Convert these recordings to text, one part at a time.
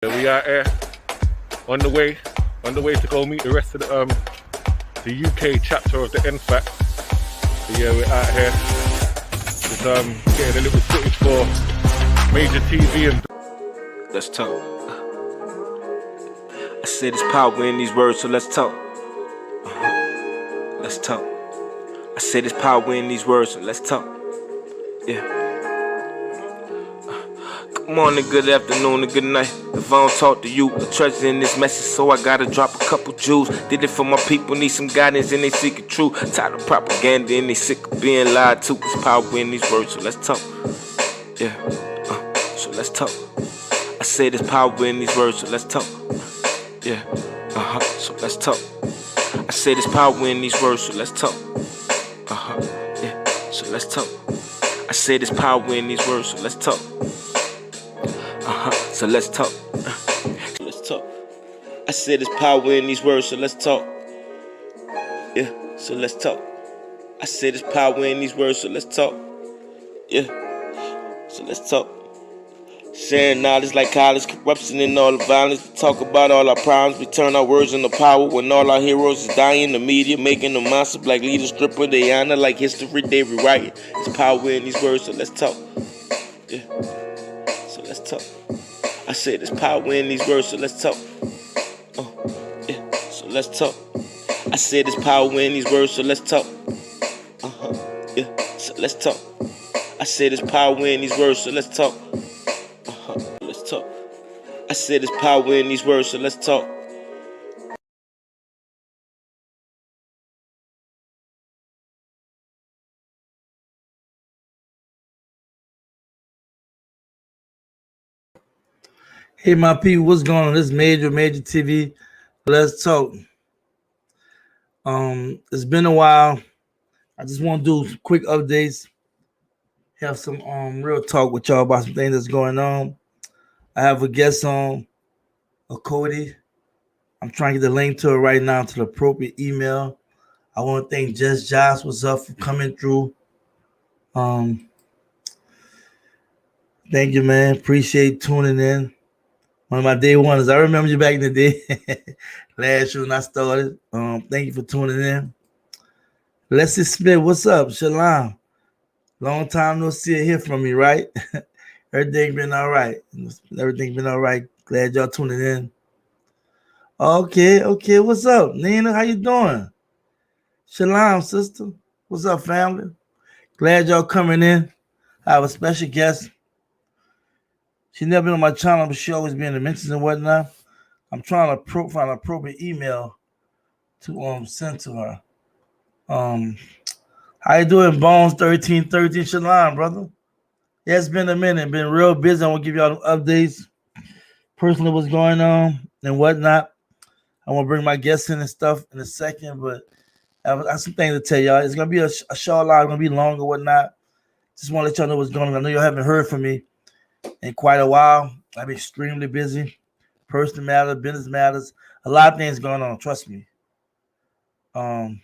We are here on the way to go meet the rest of the UK chapter of the NFAT. So yeah, we're out here just getting a little footage for Majortv and. Let's talk. I said there's power in these words, so let's talk. Let's talk. I said there's power in these words, so let's talk. Yeah. Good morning, good afternoon, and good night. If I don't talk to you, a treasure in this message, so I gotta drop a couple jewels. Did it for my people, need some guidance, and they seek it true. Tired of propaganda, and they sick of being lied to. There's power in these words, so let's talk. Yeah. So let's talk. I say there's power in these words, so let's talk. Yeah. So let's talk. I say there's power in these words, so let's talk. Yeah. So let's talk. I say there's power in these words, so let's talk. So let's talk. So let's talk. I said there's power in these words, so let's talk. Yeah, so let's talk. I said there's power in these words, so let's talk. Yeah, so let's talk. Sharing knowledge like college, corruption and all the violence. We talk about all our problems, we turn our words into power. When all our heroes is dying, the media making them monster. Black leaders stripper, they honor like history, they rewrite it. There's power in these words, so let's talk. Yeah, so let's talk. I said there's power in these words, so let's talk. Yeah, so let's talk. I said there's power in these words, so let's talk. Yeah, so let's talk. I said there's power in these words, so let's talk. Let's talk. I said there's power in these words, so let's talk. Hey, my people, what's going on? This is Major TV. Let's talk. It's been a while. I just want to do some quick updates. Have some real talk with y'all about some things that's going on. I have a guest on, Achoti. I'm trying to get the link to it right now to the appropriate email. I want to thank Just Josh was up for coming through. Thank you, man. Appreciate tuning in. One of my day ones. I remember you back in the day. Last year when I started. Thank you for tuning in. Leslie Smith, what's up? Shalom. Long time no see or hear from me, right? Everything been all right. Everything been all right. Glad y'all tuning in. Okay. What's up, Nina? How you doing? Shalom, sister. What's up, family? Glad y'all coming in. I have a special guest. She never been on my channel, but she always be in the mentions and whatnot. I'm trying to find an appropriate email to send to her. How you doing, Bones 1313? Shalom, brother. Yeah, it's been a minute. Been real busy. I want to give y'all updates, personally what's going on and whatnot. I want to bring my guests in and stuff in a second, but I have some things to tell y'all. It's gonna be a short live, gonna be longer, whatnot. Just want to let y'all know what's going on. I know y'all haven't heard from me in quite a while. I've been extremely busy. Personal matters, business matters, a lot of things going on. Trust me. Hold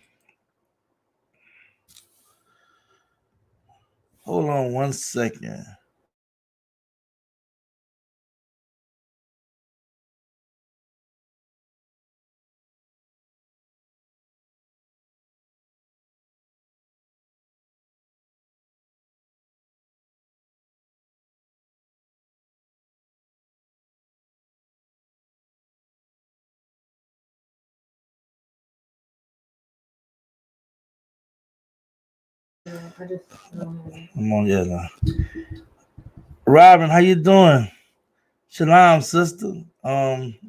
on one second. I'm on now. Robin, how you doing? Shalom, sister.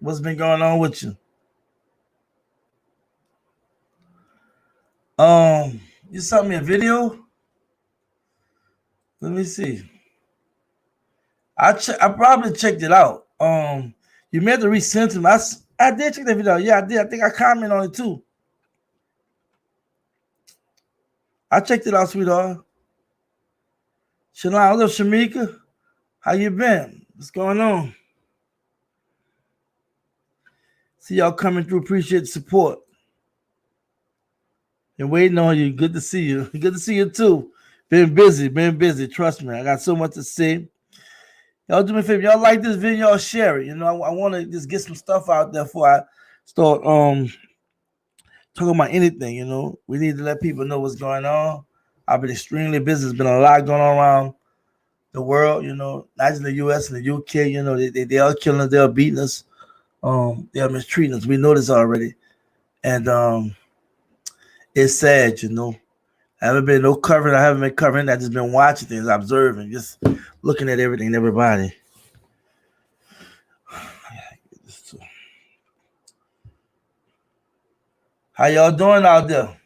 What's been going on with you? You sent me a video. Let me see. I probably checked it out. You meant to resend to me. I did check that video. Yeah, I did. I think I commented on it too. I checked it out, sweetheart. Shalom, what's up, Shamika? How you been? What's going on? See y'all coming through. Appreciate the support. Been waiting on you. Good to see you. Good to see you too. Been busy. Trust me. I got so much to say. Y'all do me a favor. Y'all like this video, y'all share it. You know, I want to just get some stuff out there before I start talking about anything. You know, we need to let people know what's going on. I've been extremely busy. There's been a lot going on around the world. You know, not just the U.S. and the U.K. You know, they are killing us. They are beating us. They are mistreating us. We know this already, and it's sad. You know, I haven't been no covering. I haven't been covering. I've just been watching things, observing, just looking at everything, everybody. How y'all doing out there?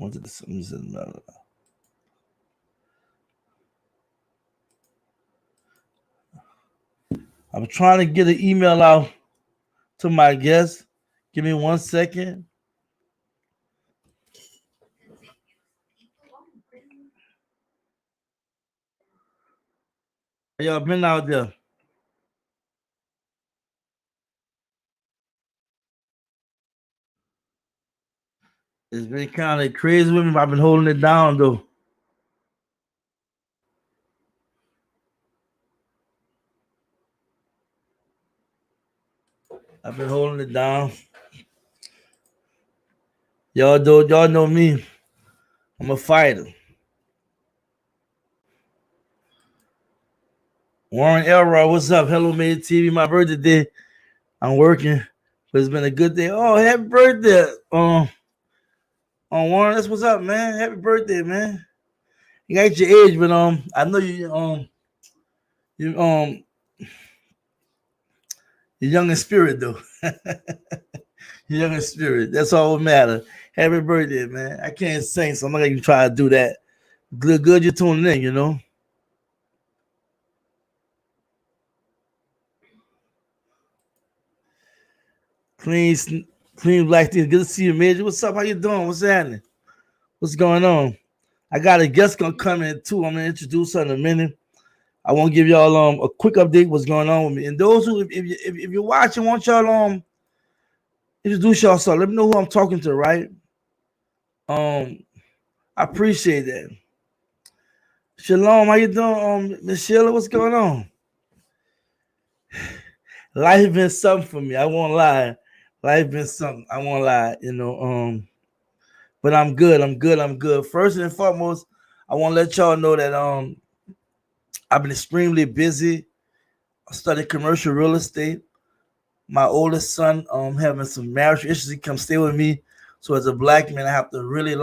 I'm trying to get an email out to my guests. Give me 1 second. How y'all been out there? It's been kind of crazy with me. I've been holding it down though. I've been holding it down. Y'all know me. I'm a fighter. Warren Elroy, what's up? Hello, Majortv. My birthday. I'm working, but it's been a good day. Oh, happy birthday, Warren. That's what's up, man. Happy birthday, man. You got your age, but I know you you're young in spirit though. You're young in spirit. That's all that matters. Happy birthday, man. I can't sing, so I'm not gonna try to do that. Good you're tuning in, you know. Clean black things. Good to see you, Major. What's up? How you doing? What's happening? What's going on? I got a guest gonna come in too. I'm gonna introduce her in a minute. I want to give y'all a quick update what's going on with me. And those who, if you're watching, want y'all introduce yourself. Let me know who I'm talking to, right? I appreciate that. Shalom, how you doing, Miss Sheila? What's going on? Life been something for me. I won't lie. Life been something. I won't lie. You know, but I'm good. I'm good. First and foremost, I want to let y'all know that I've been extremely busy. I studied commercial real estate. My oldest son having some marriage issues. He come stay with me. So as a black man, I have to really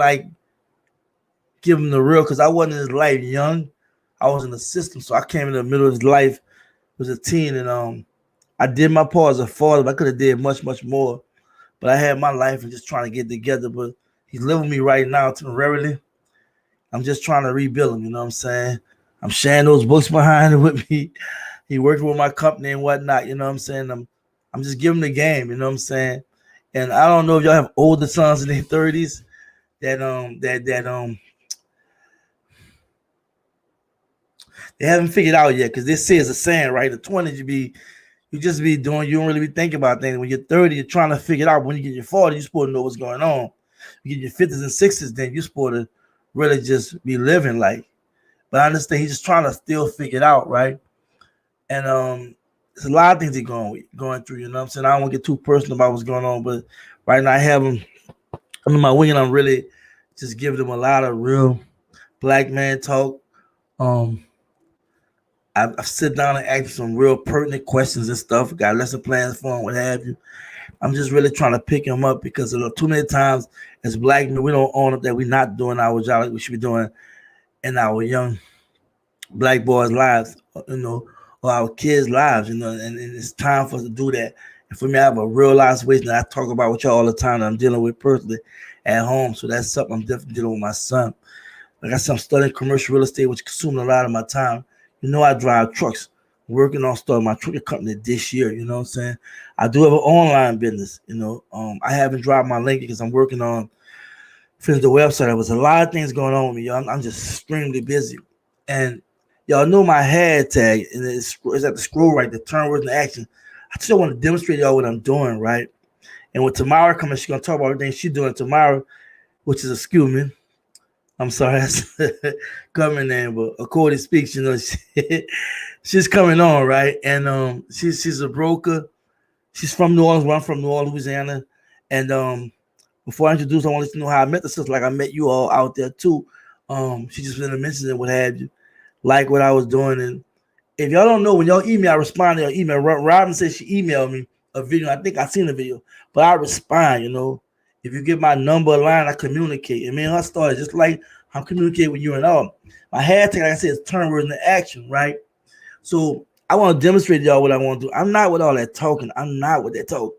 give him the real, because I wasn't in his life young. I was in the system, so I came in the middle of his life as a teen, and I did my part as a father, but I could have did much, much more. But I had my life and just trying to get together. But he's living with me right now temporarily. I'm just trying to rebuild him, you know what I'm saying? I'm sharing those books behind him with me. He working with my company and whatnot, you know what I'm saying? I'm just giving the game, you know what I'm saying? And I don't know if y'all have older sons in their 30s that they haven't figured out yet, because they say it's a saying, right? The 20s you just be doing, you don't really be thinking about things. When you're 30, you're trying to figure it out. When you get your 40, you're supposed to know what's going on. You get your 50s and 60s, then you're supposed to really just be living like. But I understand he's just trying to still figure it out, right? And there's a lot of things he's going through, you know what I'm saying? I don't want to get too personal about what's going on, but right now I have him under my wing, and I'm really just giving him a lot of real black man talk. I've sit down and asked some real pertinent questions and stuff. Got lesson plans for him, what have you. I'm just really trying to pick him up, because too many times as black men, we don't own up that we're not doing our job like we should be doing in our young black boys' lives, you know, or our kids' lives, you know, and it's time for us to do that. And for me, I have a real life situation that I talk about with y'all all the time that I'm dealing with personally at home. So that's something I'm definitely dealing with my son. Like I said, I'm studying commercial real estate, which consuming a lot of my time. You know, I drive trucks, working on starting my trucking company this year. You know what I'm saying? I do have an online business. You know, I haven't dropped my link because I'm working on finishing the website. There was a lot of things going on with me. Y'all. I'm just extremely busy. And y'all know my hashtag, and it's at the scroll right, the turn words into action. I just want to demonstrate y'all what I'm doing, right? And with Tamara coming, she's going to talk about everything she's doing tomorrow, which is, excuse me, I'm sorry, that's coming in, but Achoti speaks, she's coming on, right? And she's a broker. She's from New Orleans, where I'm from, New Orleans, Louisiana. And before I introduce, I want to know how I met the sister, like I met you all out there too. She just been mentioning and what have you, like what I was doing. And if y'all don't know, when y'all email, I respond to your email. Robin said she emailed me a video. I think I seen the video, but I respond. If you get my number a line, I communicate. And me and her started just like I'm communicating with you and all. My hashtag, like I said, is turn words into action, right? So I want to demonstrate to y'all what I want to do. I'm not with all that talking. I'm not with that talk.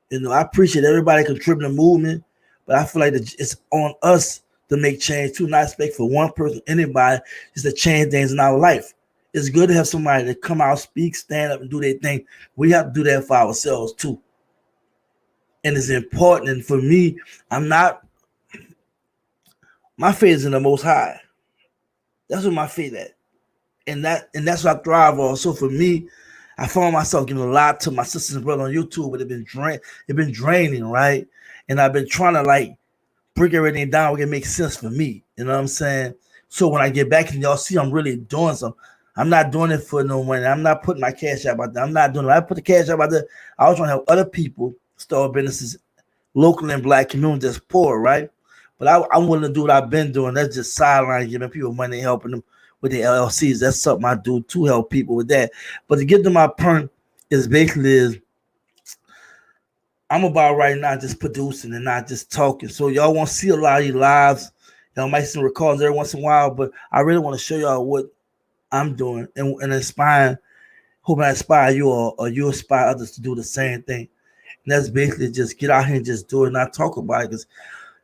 I appreciate everybody contributing to the movement, but I feel like it's on us to make change too, not expect for one person, anybody, just to change things in our life. It's good to have somebody that come out, speak, stand up, and do their thing. We have to do that for ourselves too. And it's important. And for me, my faith is in the Most High. That's what my faith at. And that's what I thrive on. So for me, I found myself giving a lot to my sisters and brothers on YouTube, but it's been draining, right? And I've been trying to like break everything down where it makes sense for me. You know what I'm saying? So when I get back and y'all see I'm really doing something, I'm not doing it for no money. I'm not putting my cash out there. I'm not doing it. I put the cash out there. I was trying to help other people start businesses local and black communities that's poor, right? But I'm willing to do what I've been doing. That's just sideline, giving people money, helping them with the LLCs. That's something I do to help people with that. But to get to my point is basically I'm about right now just producing and not just talking. So y'all won't see a lot of these lives. Y'all might see recordings every once in a while, but I really want to show y'all what I'm doing and inspire, hoping I inspire you or you inspire others to do the same thing. And that's basically just get out here and just do it, not talk about it. Because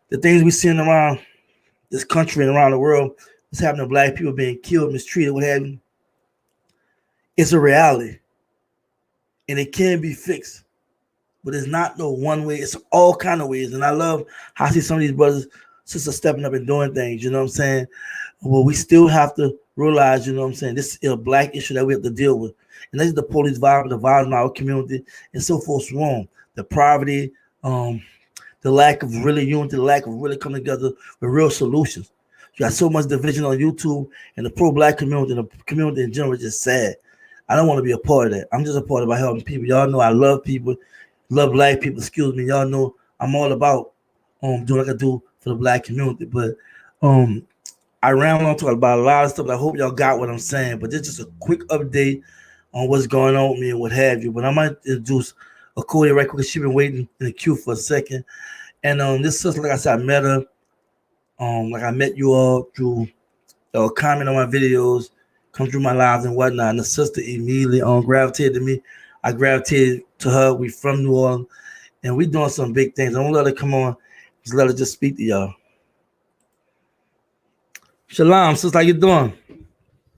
the things we're seeing around this country and around the world, what's happening to black people being killed, mistreated, what have you, it's a reality. And it can be fixed. But it's not no one way. It's all kind of ways. And I love how I see some of these brothers, sisters stepping up and doing things. You know what I'm saying? Well, we still have to realize, you know what I'm saying, this is a black issue that we have to deal with. And this is the police violence, the violence in our community, and so forth, so on. The poverty, the lack of really unity, the lack of really coming together with real solutions. You got so much division on YouTube, and the pro-black community and the community in general is just sad. I don't want to be a part of that. I'm just a part of helping people. Y'all know I love people, love black people. Excuse me. Y'all know I'm all about doing what I can do for the black community. But I ran on talking about a lot of stuff. I hope y'all got what I'm saying. But this is just a quick update on what's going on with me and what have you. But I might introduce Achoti right quick. She's been waiting in the queue for a second. And this sister, like I said, I met her. Like I met you all through comment on my videos, come through my lives and whatnot. And the sister immediately gravitated to me. I gravitated to her. We from New Orleans, and we doing some big things. I don't let her come on. Just let her just speak to y'all. Shalom, sister, how you doing?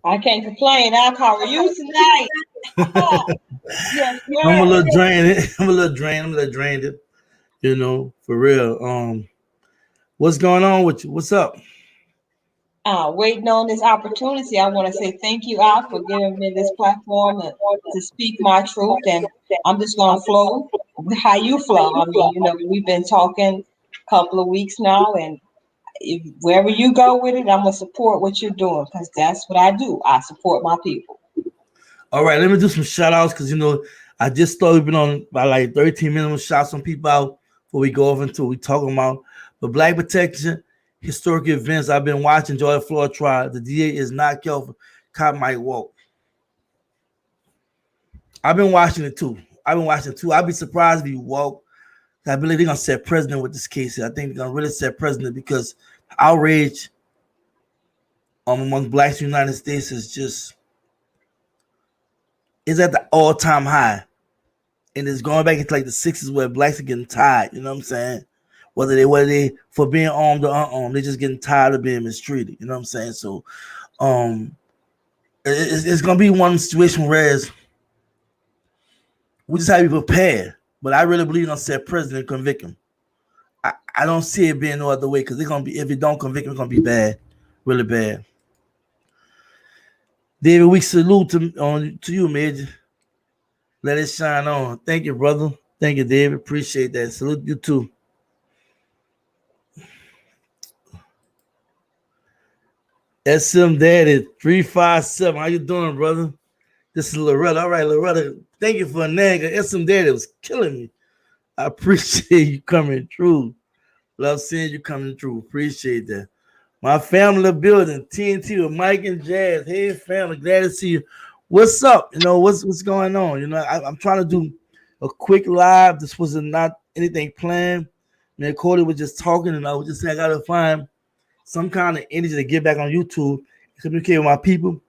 I can't complain. How are you tonight? Yes, I'm a little drained. I'm a little drained. For real. What's going on with you? What's up? Waiting on this opportunity. I want to say thank you, Al, for giving me this platform to speak my truth. And I'm just going to flow how you flow. I mean, we've been talking a couple of weeks now, and wherever you go with it, I'm going to support what you're doing because that's what I do. I support my people. All right, let me do some shout outs because, I just started been on by like 13 minutes, shout some people out before we go over into what we talking about. But Black Protection, historic events I've been watching, Georgia Floyd trial. The DA is not careful. Cop might walk. I've been watching it too. I'd be surprised if he walk. I believe they're gonna set president with this case. I think they're gonna really set president because outrage among blacks in the United States is at the all-time high. And it's going back into like the 60s where blacks are getting tired, you know what I'm saying? Whether they for being armed or unarmed, they're just getting tired of being mistreated, you know what I'm saying? So it's gonna be one situation where we just have to be prepared. But I really believe they're gonna set president and convict him. I don't see it being no other way because they're gonna be, if it don't convict him, it's gonna be bad, really bad. David, we salute to you, Major. Let it shine on. Thank you, brother. Thank you, David. Appreciate that. Salute you too. SM Daddy 357. How you doing, brother? This is Loretta. All right, Loretta. Thank you for a nag. SM Daddy was killing me. I appreciate you coming through. Love seeing you coming through. Appreciate that. My family building, TNT with Mike and Jazz. Hey, family, glad to see you. What's up? You know, what's going on? You know, I'm trying to do a quick live. This was not anything planned. Man, Cody was just talking, and I was just saying I got to find some kind of energy to get back on YouTube, communicate with my people,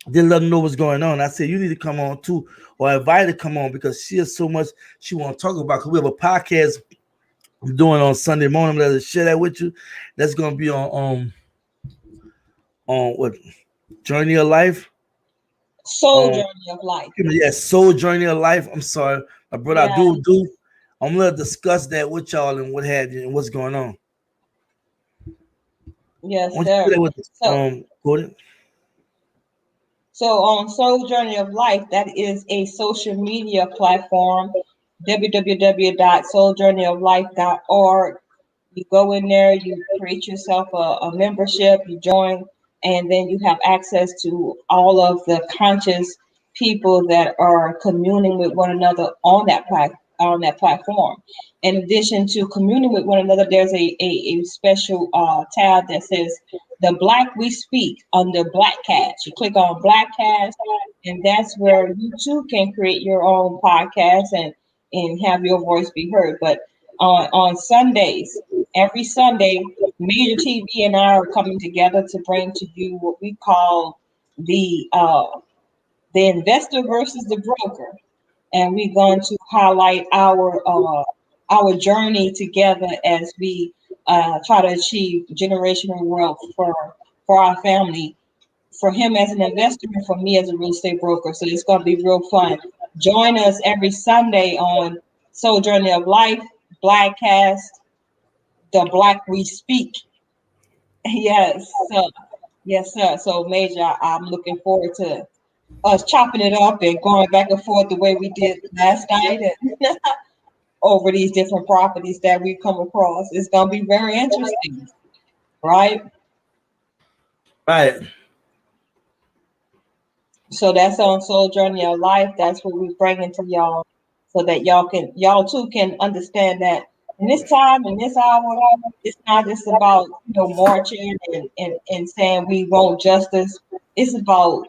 then let them know what's going on. I said, you need to come on too, or I invite her to come on because she has so much she want to talk about. Because we have a podcast I'm doing on Sunday morning. Let us share that with you. That's gonna be on what Journey of Life. Soul Journey of Life. Yes, Soul Journey of Life. I'm sorry, my brother. Yeah. I do. I'm gonna discuss that with y'all and what have you and what's going on. Yes, sir. Gordon. So on Soul Journey of Life, that is a social media platform, www.souljourneyoflife.org. You go in there, you create yourself a membership, you join, and then you have access to all of the conscious people that are communing with one another on that platform. In addition to communing with one another, there's a special tab that says the Black We Speak under Black Cast. You click on Black Cast, and that's where you too can create your own podcast and have your voice be heard. But on Sundays, every Sunday, Majortv and I are coming together to bring to you what we call the investor versus the broker, and we're going to highlight our journey together as we try to achieve generational wealth for our family, for him as an investor and for me as a real estate broker. So it's going to be real fun. Join us every Sunday on Soul Journey of Life, Blackcast, the Black We Speak. Yes, sir. Yes, sir. So Major, I'm looking forward to us chopping it up and going back and forth the way we did last night and over these different properties that we've come across. It's going to be very interesting, right? Right. So that's on Soul Journey of Life. That's what we bring into y'all so that y'all too can understand that in this time, in this hour, it's not just about marching and saying we want justice. It's about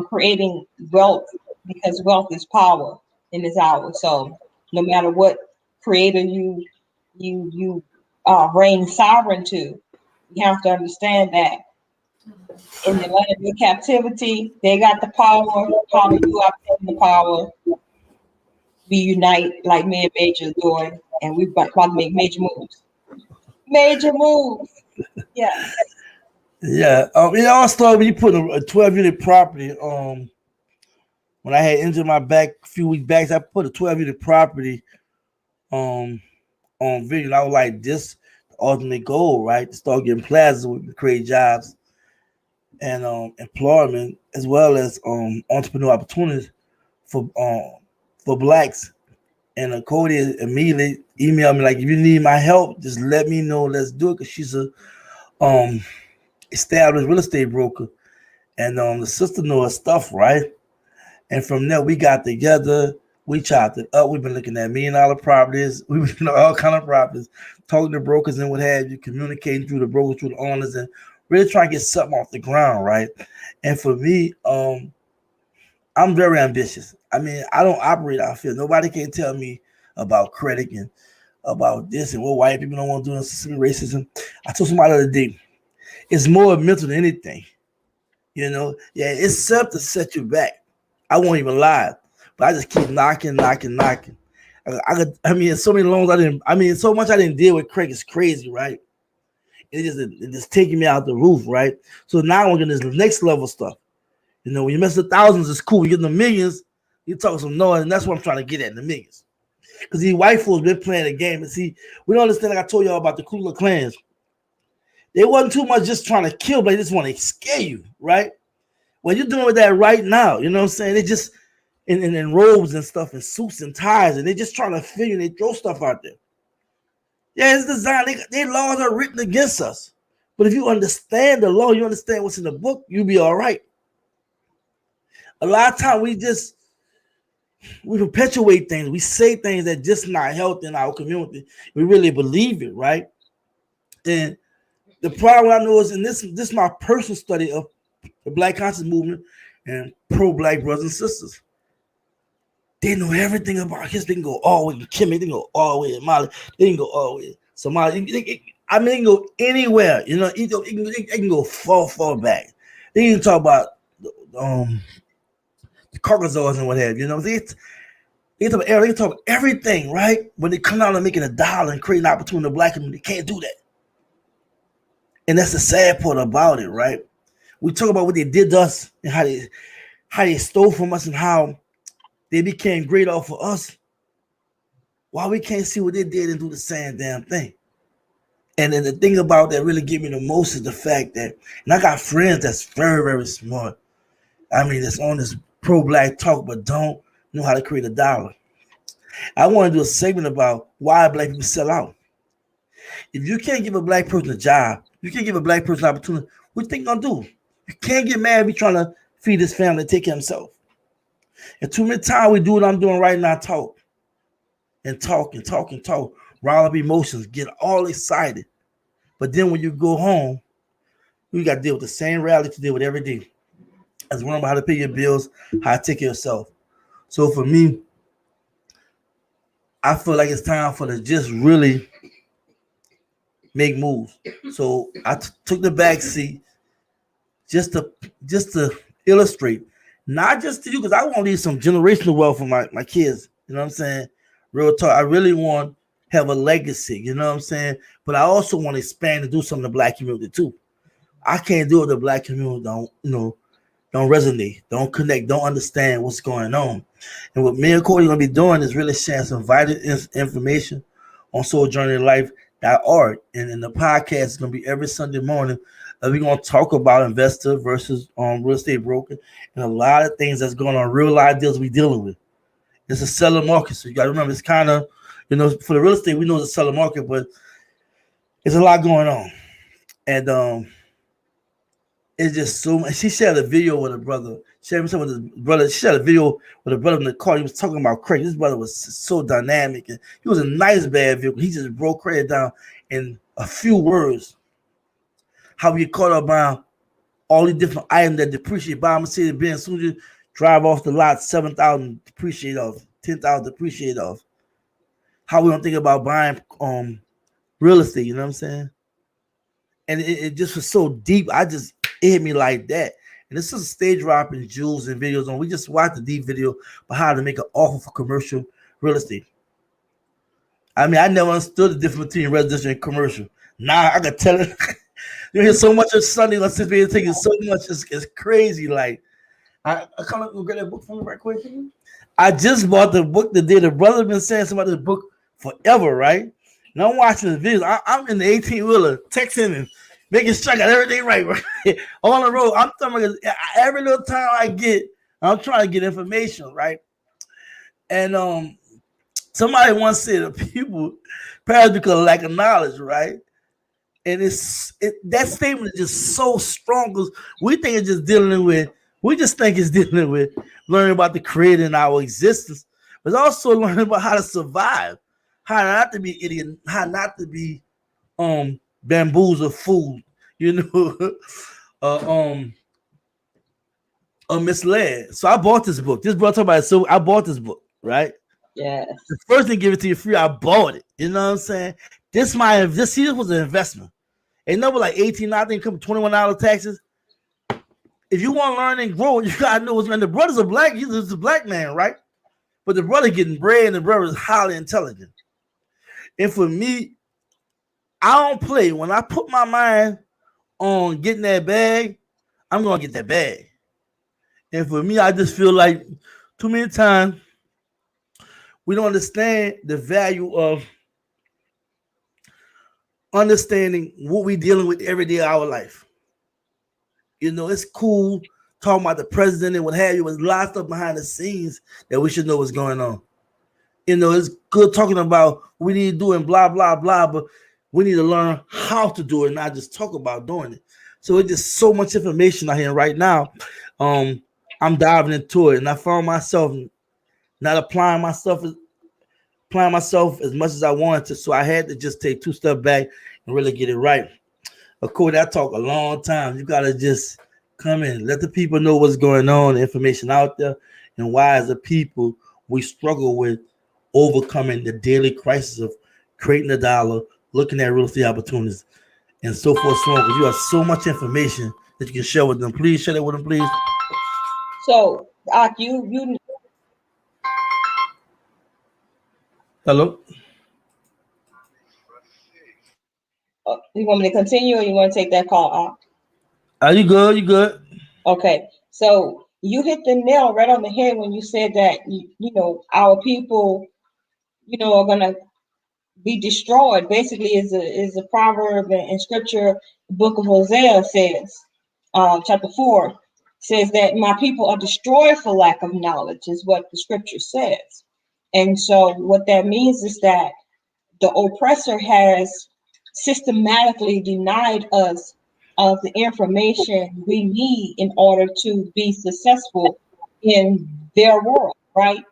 creating wealth, because wealth is power in this hour. So no matter what creator you reign sovereign to, you have to understand that in the land of captivity, they got the power. How do you obtain the power? We unite like me and Major is doing, and we're about to make major moves. Major moves. Yes. Yeah. It all started when you put a 12-unit property. When I had injured my back a few weeks back, I put a 12-unit property on video. And I was like, this the ultimate goal, right? To start getting plazas, we can create jobs and employment as well as entrepreneur opportunities for blacks. And Cody immediately emailed me like, if you need my help, just let me know. Let's do it, because she's a established real estate broker, and the sister know her stuff, right? And from there we got together. We chopped it up. We've been looking at $1 million properties. We've been looking at all kind of properties, talking to brokers and what have you, communicating through the brokers, through the owners, and really trying to get something off the ground, right? And for me, I'm very ambitious. I mean, I don't operate out of fear. Nobody can tell me about credit and about this and what white people don't want to do in systemic racism. I told somebody the other day, it's more mental than anything. Yeah, it's something to set you back. I won't even lie, but I just keep knocking. I mean, so many loans so much I didn't deal with. Craig is crazy, right? It just taking me out the roof, right? So now we're getting this next level stuff. When you mess with thousands, it's cool. You get in the millions, you talk some noise, and that's what I'm trying to get at, in the millions. Because these white folks been playing the game, and see, we don't understand. Like I told y'all about the Ku Klux Klans, they wasn't too much just trying to kill, but they just want to scare you, right? Well, you're doing with that right now. You know what I'm saying? They just in robes and stuff and suits and ties, and they just trying to figure and they throw stuff out there. Yeah, it's designed. Their laws are written against us. But if you understand the law, you understand what's in the book, you'll be all right. A lot of time we perpetuate things. We say things that just not healthy in our community. We really believe it, right? And the problem I know is, and this is my personal study of the Black conscious movement and pro-Black brothers and sisters. They know everything about history. They can go all the way to Kimmy. They can go all the way to Mali. They can go all the way to Somalia. They can go anywhere. You know, it can go far back. They can talk about the Caucasus and what have you. You know, they talk about everything, right? When they come out and making a dollar and creating opportunity to Black community, they can't do that. And that's the sad part about it, right? We talk about what they did to us and how they stole from us and how they became great off of us. Why we can't see what they did and do the same damn thing? And then the thing about that really get me the most is the fact that, and I got friends that's very, very smart. I mean, that's on this pro-Black talk, but don't know how to create a dollar. I want to do a segment about why Black people sell out. If you can't give a Black person a job, you can't give a Black person an opportunity, what you think you're going to do? You can't get mad if you're trying to feed his family and take care of himself. And too many times we do what I'm doing right now, talk, rile up emotions, get all excited. But then when you go home, you got to deal with the same reality you deal with every day. As one about how to pay your bills, how to take care of yourself. So for me, I feel like it's time for to just really make moves. So I took the back seat just to illustrate, not just to you, because I want to leave some generational wealth for my kids. You know what I'm saying? Real talk. I really want to have a legacy. You know what I'm saying? But I also want to expand and do something in the Black community too. I can't do it. The Black community don't resonate, don't connect, don't understand what's going on. And what me and Cody are going to be doing is really sharing some vital information on souljourneylife.org. And the podcast is going to be every Sunday morning. We're going to talk about investor versus real estate broker and a lot of things that's going on, real life deals we're dealing with. It's a seller market. So you got to remember, it's kind of, for the real estate, we know it's a seller market, but there's a lot going on. And it's just so much. She shared a video with her brother. She shared a video with her brother in the car. He was talking about credit. His brother was so dynamic, and he was a nice bad vehicle. He just broke credit down in a few words. How we get caught up by all these different items that depreciate. Buy a Mercedes-Benz, soon as you drive off the lot, 7,000 depreciate off, 10,000 depreciate off. How we don't think about buying real estate, you know what I'm saying? And it just was so deep. It hit me like that. And this is a stage dropping jewels and videos on. We just watched the deep video about how to make an offer for commercial real estate. I mean, I never understood the difference between residential and commercial. Now I can tell it. You hear so much of Sunday on this video taking so much. It's crazy. Like, I come up and get that book from me right quick. I just bought the book the day the brother been saying something about this book forever, right? And I'm watching the videos. I'm in the 18-wheeler texting and making sure I got everything right. On the road. I'm talking about every little time I get, I'm trying to get information, right? And somebody once said that people perish because of lack of knowledge, right? And that statement is just so strong because we think it's just dealing with learning about the creator in our existence, but also learning about how to survive, how not to be idiot, how not to be bamboozled food, misled. So I bought this book. This brother talking about it, so I bought this book, right? Yes. The first thing give it to you free, I bought it. You know what I'm saying? This was an investment. Ain't no like 18, I think come $21 taxes. If you want to learn and grow, you gotta know what's going on. The brother's a black, he's a black man, right? But the brother getting bread and the brother is highly intelligent. And for me, I don't play. When I put my mind on getting that bag, I'm gonna get that bag. And for me, I just feel like too many times we don't understand the value of understanding what we're dealing with every day of our life. It's cool talking about the president and what have you, but there's a lot of stuff behind the scenes that we should know what's going on. It's good talking about what we need to do and blah, blah, blah, but We need to learn how to do it, not just talk about doing it. So it's just so much information out here right now. I'm diving into it, and I found myself not applying myself as much as I wanted to. So I had to just take 2 steps back and really get it right. Of course, that talk a long time. You gotta just come in, let the people know what's going on, the information out there, and why as a people we struggle with overcoming the daily crisis of creating a dollar, looking at real estate opportunities, and so forth, so on. Because you have so much information that you can share with them. Please share that with them, please. So, you Hello. you want me to continue, or you want to take that call? Are you good? You good? Okay. So you hit the nail right on the head when you said that our people are gonna be destroyed. Basically, is a proverb in scripture. The book of Hosea says, chapter 4 says that my people are destroyed for lack of knowledge, is what the scripture says. And so what that means is that the oppressor has systematically denied us of the information we need in order to be successful in their world, right?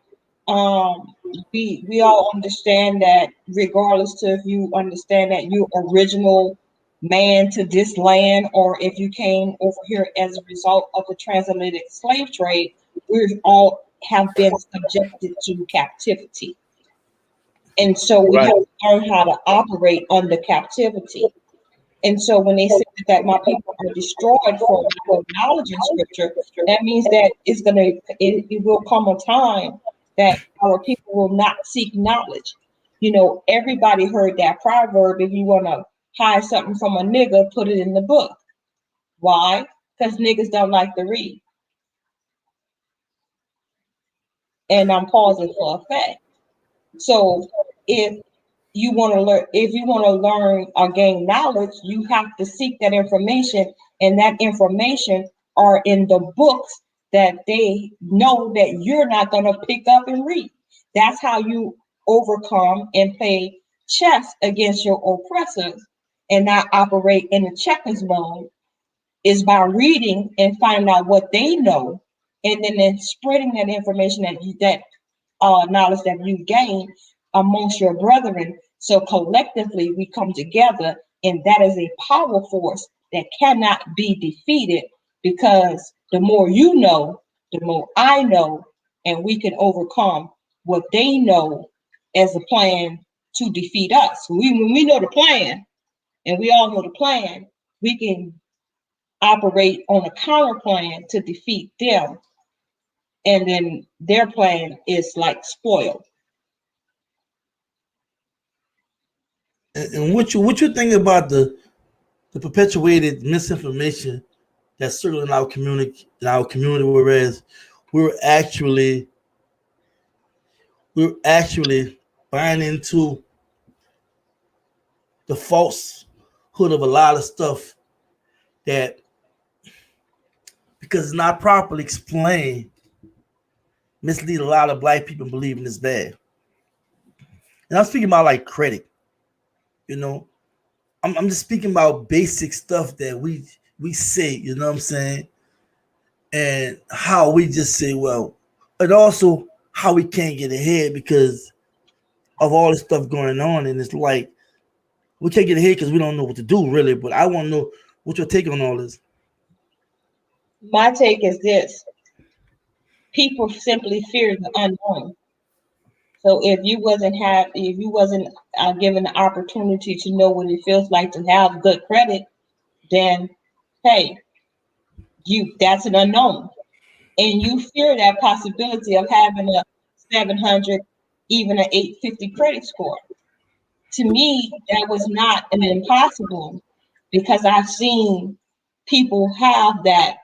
We all understand that, regardless to if you understand that you're original man to this land, or if you came over here as a result of the transatlantic slave trade, we all have been subjected to captivity. And so we Right. have to learn how to operate under captivity. And so when they say that my people are destroyed for lack of knowledge in scripture, that means that it will come a time that our people will not seek knowledge. Everybody heard that proverb: if you want to hide something from a nigga, put it in the book. Why? Because niggas don't like to read. And I'm pausing for effect. So if you want to learn or gain knowledge, you have to seek that information, and that information are in the books that they know that you're not going to pick up and read. That's how you overcome and play chess against your oppressors and not operate in the checkers mode, is by reading and finding out what they know, and then spreading that information that knowledge that you gain amongst your brethren. So collectively we come together, and that is a power force that cannot be defeated, because the more you know, the more I know, and we can overcome what they know as a plan to defeat us. When we know the plan, and we all know the plan, we can operate on a counter plan to defeat them, and then their plan is like spoiled. And what you think about the perpetuated misinformation that's circling in our community, whereas we're actually buying into the falsehood of a lot of stuff that, because it's not properly explained, mislead a lot of black people believing it's bad. And I'm speaking about like credit, you know. I'm just speaking about basic stuff that we say, you know what I'm saying, and how we just say, well, and also how we can't get ahead because of all this stuff going on, and it's like we can't get ahead because we don't know what to do really. But I want to know what your take on all this. My take is this: people simply fear the unknown. So if you wasn't given the opportunity to know what it feels like to have good credit, then hey, that's an unknown, and you fear that possibility of having a 700, even an 850 credit score. To me, that was not an impossible, because I've seen people have that.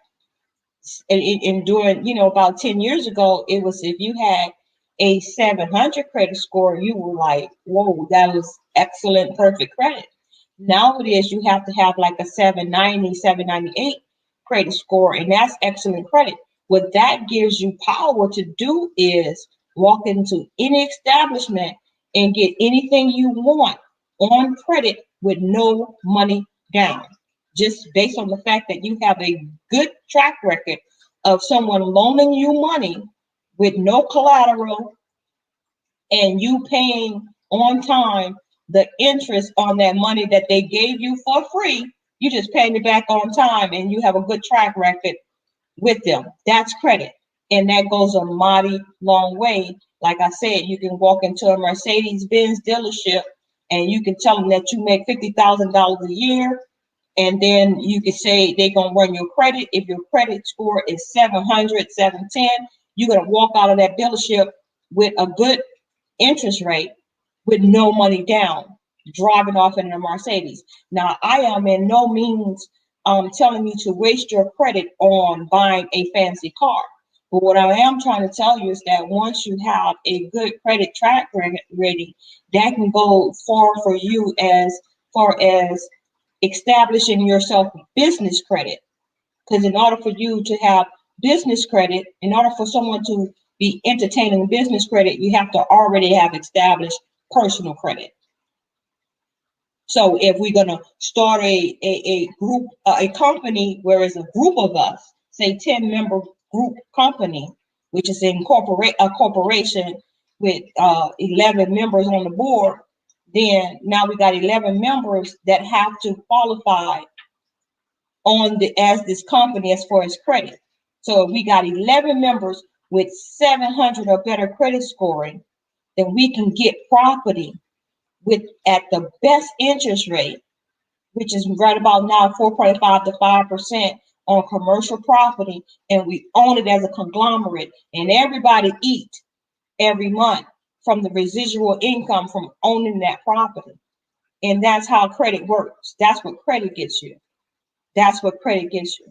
And during, about 10 years ago, it was, if you had a 700 credit score, you were like, whoa, that was excellent, perfect credit. Nowadays, you have to have like a 790, 798 credit score, and that's excellent credit. What that gives you power to do is walk into any establishment and get anything you want on credit with no money down, just based on the fact that you have a good track record of someone loaning you money with no collateral and you paying on time the interest on that money that they gave you for free. You just paying it back on time and you have a good track record with them. That's credit. And that goes a mighty long way. Like I said, you can walk into a Mercedes-Benz dealership and you can tell them that you make $50,000 a year. And then you can say they're going to run your credit. If your credit score is 700, 710, you're going to walk out of that dealership with a good interest rate with no money down, driving off in a Mercedes. Now, I am in no means telling you to waste your credit on buying a fancy car. But what I am trying to tell you is that once you have a good credit track ready, that can go far for you as far as establishing yourself business credit. Because in order for you to have business credit, in order for someone to be entertaining business credit, you have to already have established personal credit. So if we're going to start a group, a company where it's a group of us, say 10-member group company, which is a corporation with 11 members on the board, then now we got 11 members that have to qualify as this company as far as credit. So if we got 11 members with 700 or better credit scoring, then we can get property at the best interest rate, which is right about now 4.5 to 5% on commercial property, and we own it as a conglomerate, and everybody eat every month from the residual income from owning that property. And that's how credit works. That's what credit gets you. That's what credit gets you.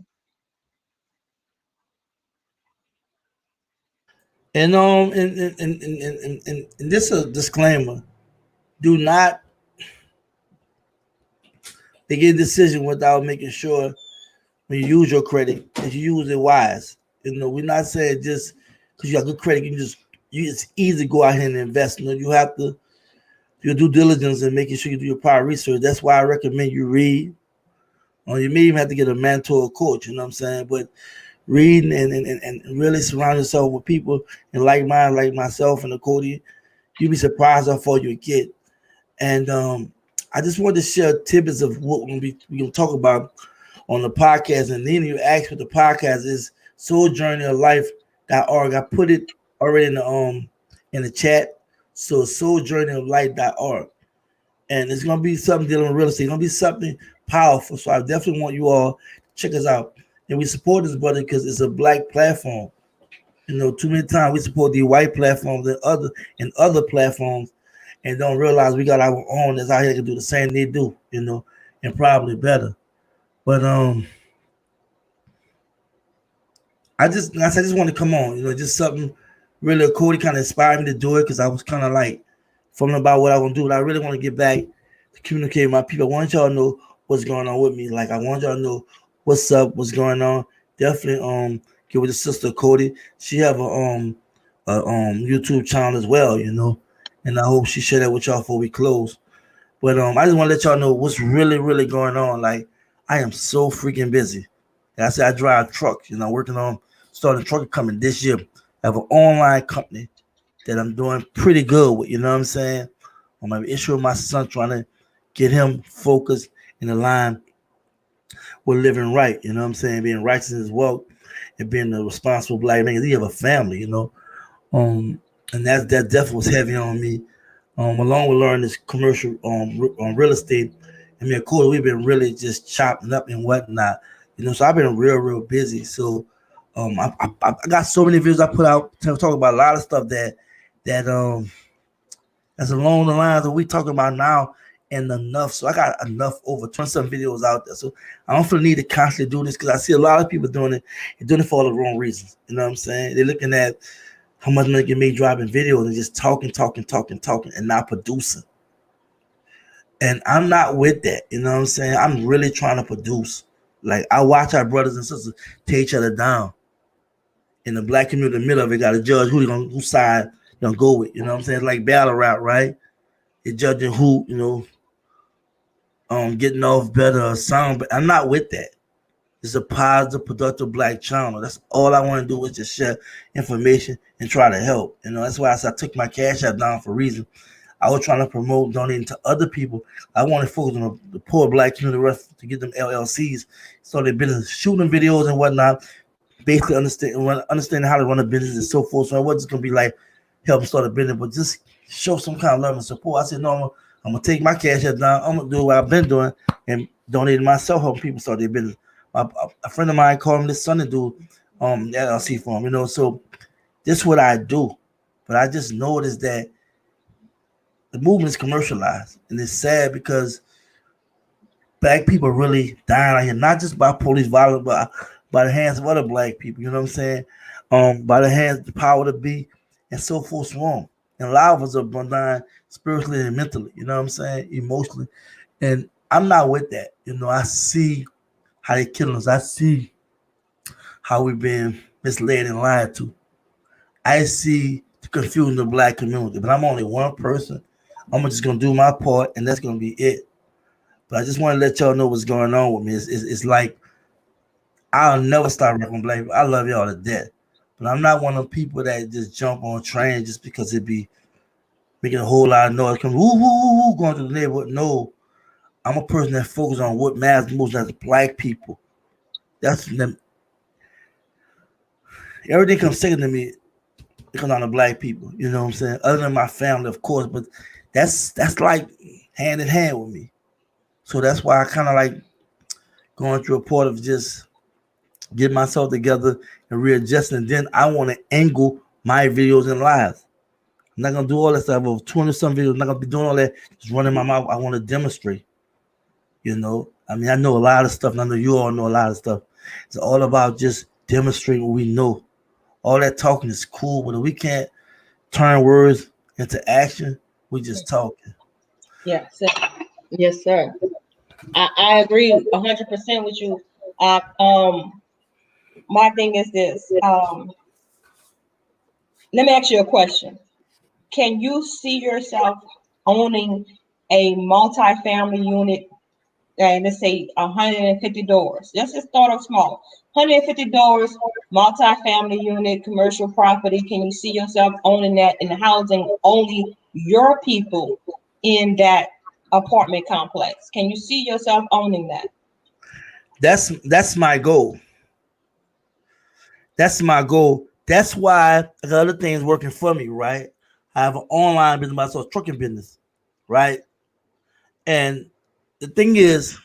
And this is a disclaimer: do not make a decision without making sure when you use your credit that you use it wise. We're not saying just because you have good credit, it's easy to go out here and invest. You have to do your due diligence and making sure you do your prior research. That's why I recommend you read. Or you may even have to get a mentor or coach, you know what I'm saying? But reading and really surround yourself with people in like mind, like myself and Achoti, you'd be surprised how far you get. And I just wanted to share tidbits of what we're gonna talk about on the podcast. And then you asked what the podcast is, souljourneyoflife.org. I put it already in the chat. So souljourneyoflife.org. And it's gonna be something dealing with real estate. It's gonna be something powerful. So I definitely want you all to check us out. And we support this brother because it's a black platform. Too many times we support the white platforms and other platforms and don't realize we got our own that's out here to do the same they do, and probably better. But I just want to come on, just something really cool. Kind of inspired me to do it because I was kind of like feeling about what I want to do. But I really want to get back to communicate with my people. I want y'all to know what's going on with me. Like I want y'all to know what's up, what's going on. Definitely get with the sister Cody. She have a YouTube channel as well, and I hope she share that with y'all before we close. But I just want to let y'all know what's really, really going on. Like I am so freaking busy. Like I said, I drive trucks, working on starting truck coming this year. I have an online company that I'm doing pretty good with, you know what I'm saying? I'm having an issue with my son trying to get him focused in line with living right, you know what I'm saying? Being righteous in his walk and being a responsible black man. He have a family, and that definitely was heavy on me. Along with learning this commercial on real estate. I mean, of course, we've been really just chopping up and whatnot, so I've been real busy. So I got so many videos I put out to talk about a lot of stuff that's along the lines that we talking about now and enough. So I got enough over 20 some videos out there. So I don't feel the need to constantly do this because I see a lot of people doing it and doing it for all the wrong reasons. You know what I'm saying? They're looking at how much money can make dropping videos and just talking and not producing. And I'm not with that. You know what I'm saying? I'm really trying to produce. Like I watch our brothers and sisters tear each other down. In the black community, in the middle of it, got to judge whose side they're gonna go with. You know what I'm saying? It's like battle rap, right? You're judging who getting off better or something. But I'm not with that. It's a positive, productive black channel. That's all I want to do is just share information and try to help. That's why I said I took my cash app down for a reason. I was trying to promote donating to other people. I want to focus on the poor black community to get them LLCs, so they've been shooting videos and whatnot, basically understanding how to run a business and so forth. So I wasn't just gonna be like help start a business, but just show some kind of love and support. I said no, I'm gonna take my cash app down. I'm gonna do what I've been doing and donating myself, helping people start their business. A friend of mine called him this Sunday do LLC for him, So this is what I do, but I just noticed that the movement is commercialized, and it's sad because black people are really dying out here, not just by police violence, but by the hands of other black people. You know what I'm saying? By the hands, the power to be, and so forth, so on. And a lot of us are dying spiritually and mentally. You know what I'm saying? Emotionally, and I'm not with that. I see how they killing us. I see how we've been misled and lied to. I see the confusion of the black community, but I'm only one person. I'm just gonna do my part, and that's gonna be it. But I just want to let y'all know what's going on with me. It's like I'll never stop rapping black people. I love y'all to death, but I'm not one of the people that just jump on trains just because it be making a whole lot of noise. Come woo woo woo woo going to the neighborhood. No, I'm a person that focuses on what matters most as black people. That's them. Everything comes second to me. It comes on the black people. You know what I'm saying? Other than my family, of course, but that's like hand in hand with me. So that's why I kind of like going through a part of just getting myself together and readjusting. And then I want to angle my videos and lives. I'm not gonna do all that stuff. Over 20 some videos, I'm not gonna be doing all that. Just running my mouth. I want to demonstrate. I mean, I know a lot of stuff, and I know you all know a lot of stuff. It's all about just demonstrating what we know. All that talking is cool, but if we can't turn words into action, we just talking. Yes, sir. Yes, sir. I agree 100% with you. My thing is this. Let me ask you a question. Can you see yourself owning a multi-family unit, and let's say 150 doors? Let's just start off small. 150 doors, multi-family unit, commercial property. Can you see yourself owning that and housing only your people in that apartment complex? Can you see yourself owning that? That's my goal. That's my goal. That's why I got other things working for me, right? I have an online business, myself, trucking business, right? And the thing is,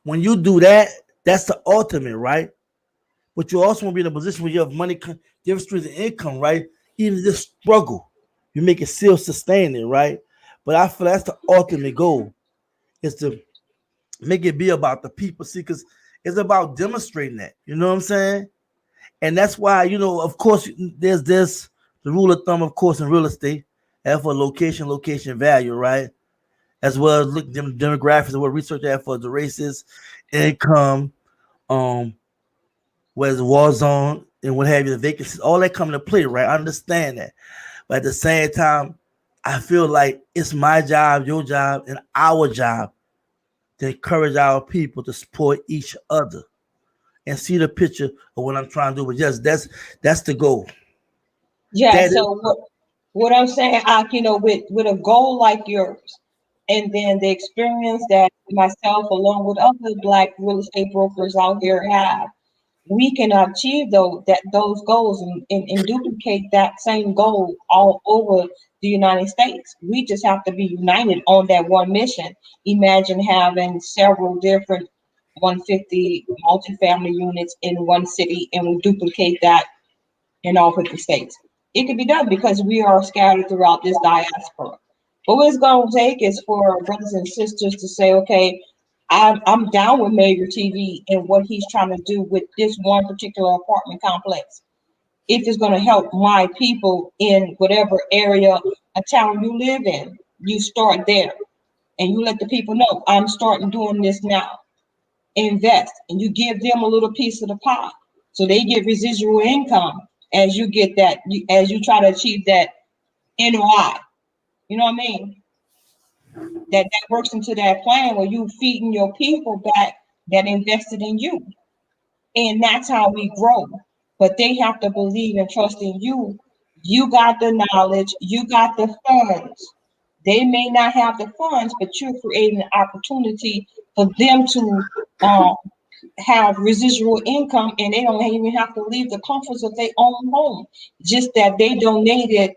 when you do that, that's the ultimate, right? But you also want to be in a position where you have money, different streams of income, right? Even this struggle, you make it still sustaining, right? But I feel that's the ultimate goal, is to make it be about the people. See, because it's about demonstrating that. You know what I'm saying? And that's why, of course, there's this the rule of thumb, of course, in real estate, and for location value, right? As well as look them demographics and what research they have for the races, income, where's the war zone and what have you, the vacancies, all that come into play, right? I understand that. But at the same time, I feel like it's my job, your job, and our job to encourage our people to support each other and see the picture of what I'm trying to do. But yes, that's the goal. Yeah. So what I'm saying, with a goal like yours, and then the experience that myself, along with other Black real estate brokers out here have, we can achieve those goals and duplicate that same goal all over the United States. We just have to be united on that one mission. Imagine having several different 150 multifamily units in one city, and we duplicate that in all 50 states. It can be done because we are scattered throughout this diaspora. But what it's going to take is for brothers and sisters to say, okay, I'm down with Majortv and what he's trying to do with this one particular apartment complex. If it's going to help my people in whatever area, a town you live in, you start there and you let the people know, I'm starting doing this now. Invest, and you give them a little piece of the pie. So they get residual income as you get as you try to achieve that NOI. You know what I mean? That works into that plan where you feeding your people back that invested in you. And that's how we grow. But they have to believe and trust in you. You got the knowledge, you got the funds. They may not have the funds, but you're creating an opportunity for them to um, have residual income, and they don't even have to leave the comforts of their own home. Just that they donated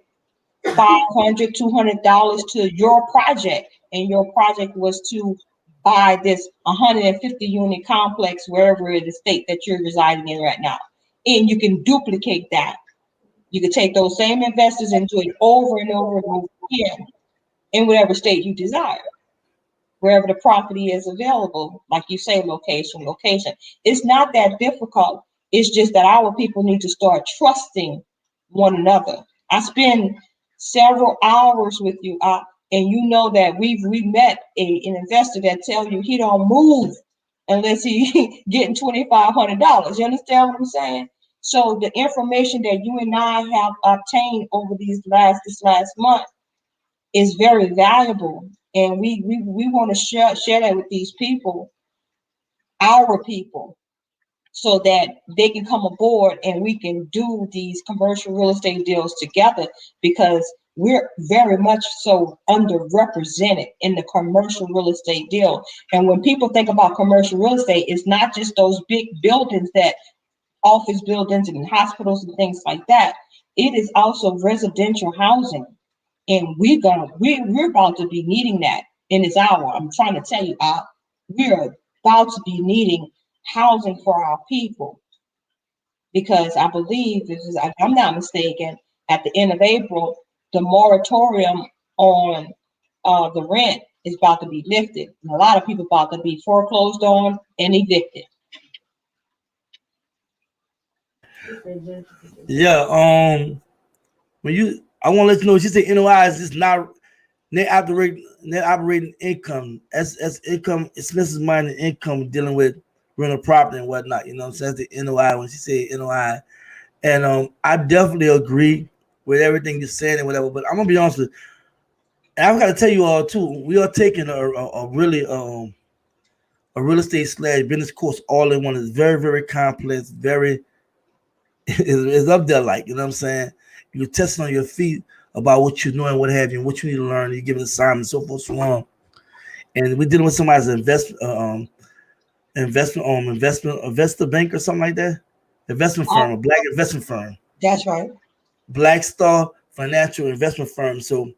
$500, $200 to your project, and your project was to buy this 150 unit complex wherever in the state that you're residing in right now. And you can duplicate that. You can take those same investors and do it over and over and over again in whatever state you desire, wherever the property is available. Like you say, location, location. It's not that difficult. It's just that our people need to start trusting one another. I spend several hours with you, and you know that we met an investor that tell you he don't move unless he getting $2,500. You understand what I'm saying? So the information that you and I have obtained over this last month is very valuable, and we want to share that with these people, our people, so that they can come aboard and we can do these commercial real estate deals together, because we're very much so underrepresented in the commercial real estate deal. And when people think about commercial real estate, it's not just those big buildings, that office buildings and hospitals and things like that. It is also residential housing, and we're about to be needing that in this hour. I'm trying to tell you, we're about to be needing housing for our people, because I believe this is, if I'm not mistaken, at the end of April, the moratorium on the rent is about to be lifted, and a lot of people about to be foreclosed on and evicted. Yeah. I want to let you know, she said NOI is just not net operating income. That's income, expenses minus income dealing with rental property and whatnot. You know what I'm saying? That's the NOI when she said NOI. And I definitely agree with everything you said and whatever. But I'm gonna be honest with you, and I've got to tell you all too, we are taking a really a real estate slash business course all in one. Is very, very complex, very is up there, like, you know what I'm saying? You're testing on your feet about what you know and what have you, and what you need to learn. You're giving assignments, so forth, so on. And we're dealing with somebody's investor bank or something like that. Investment firm, a black investment firm. That's right. Black Star Financial Investment Firm. So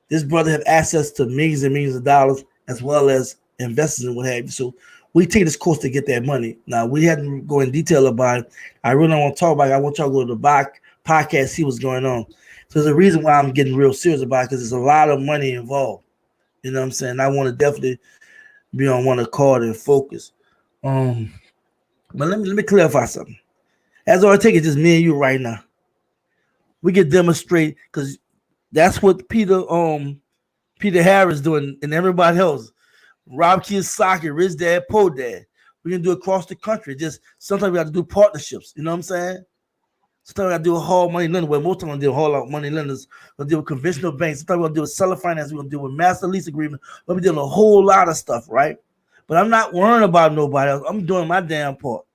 this brother have access to millions and millions of dollars, as well as investors and what have you. So we take this course to get that money. Now, we hadn't go in detail about it. I really don't want to talk about it. I want y'all to go to the back podcast, see what's going on. So there's a reason why I'm getting real serious about it, because there's a lot of money involved. You know what I'm saying? I want to definitely be on one accord and focus. But let me clarify something. As I take it, just me and you right now. We can demonstrate, because that's what Peter Harris doing, and everybody else. Rob Kiyosaki, Rich Dad, Poor Dad. We can do it across the country. Just sometimes we have to do partnerships. You know what I'm saying? Sometimes we have to do a whole money lender. Well, most of them do a whole lot of money lenders. We'll deal with conventional banks. Sometimes we'll deal with seller finance. We're gonna deal with master lease agreement. We'll be dealing with a whole lot of stuff, right? But I'm not worrying about nobody else. I'm doing my damn part.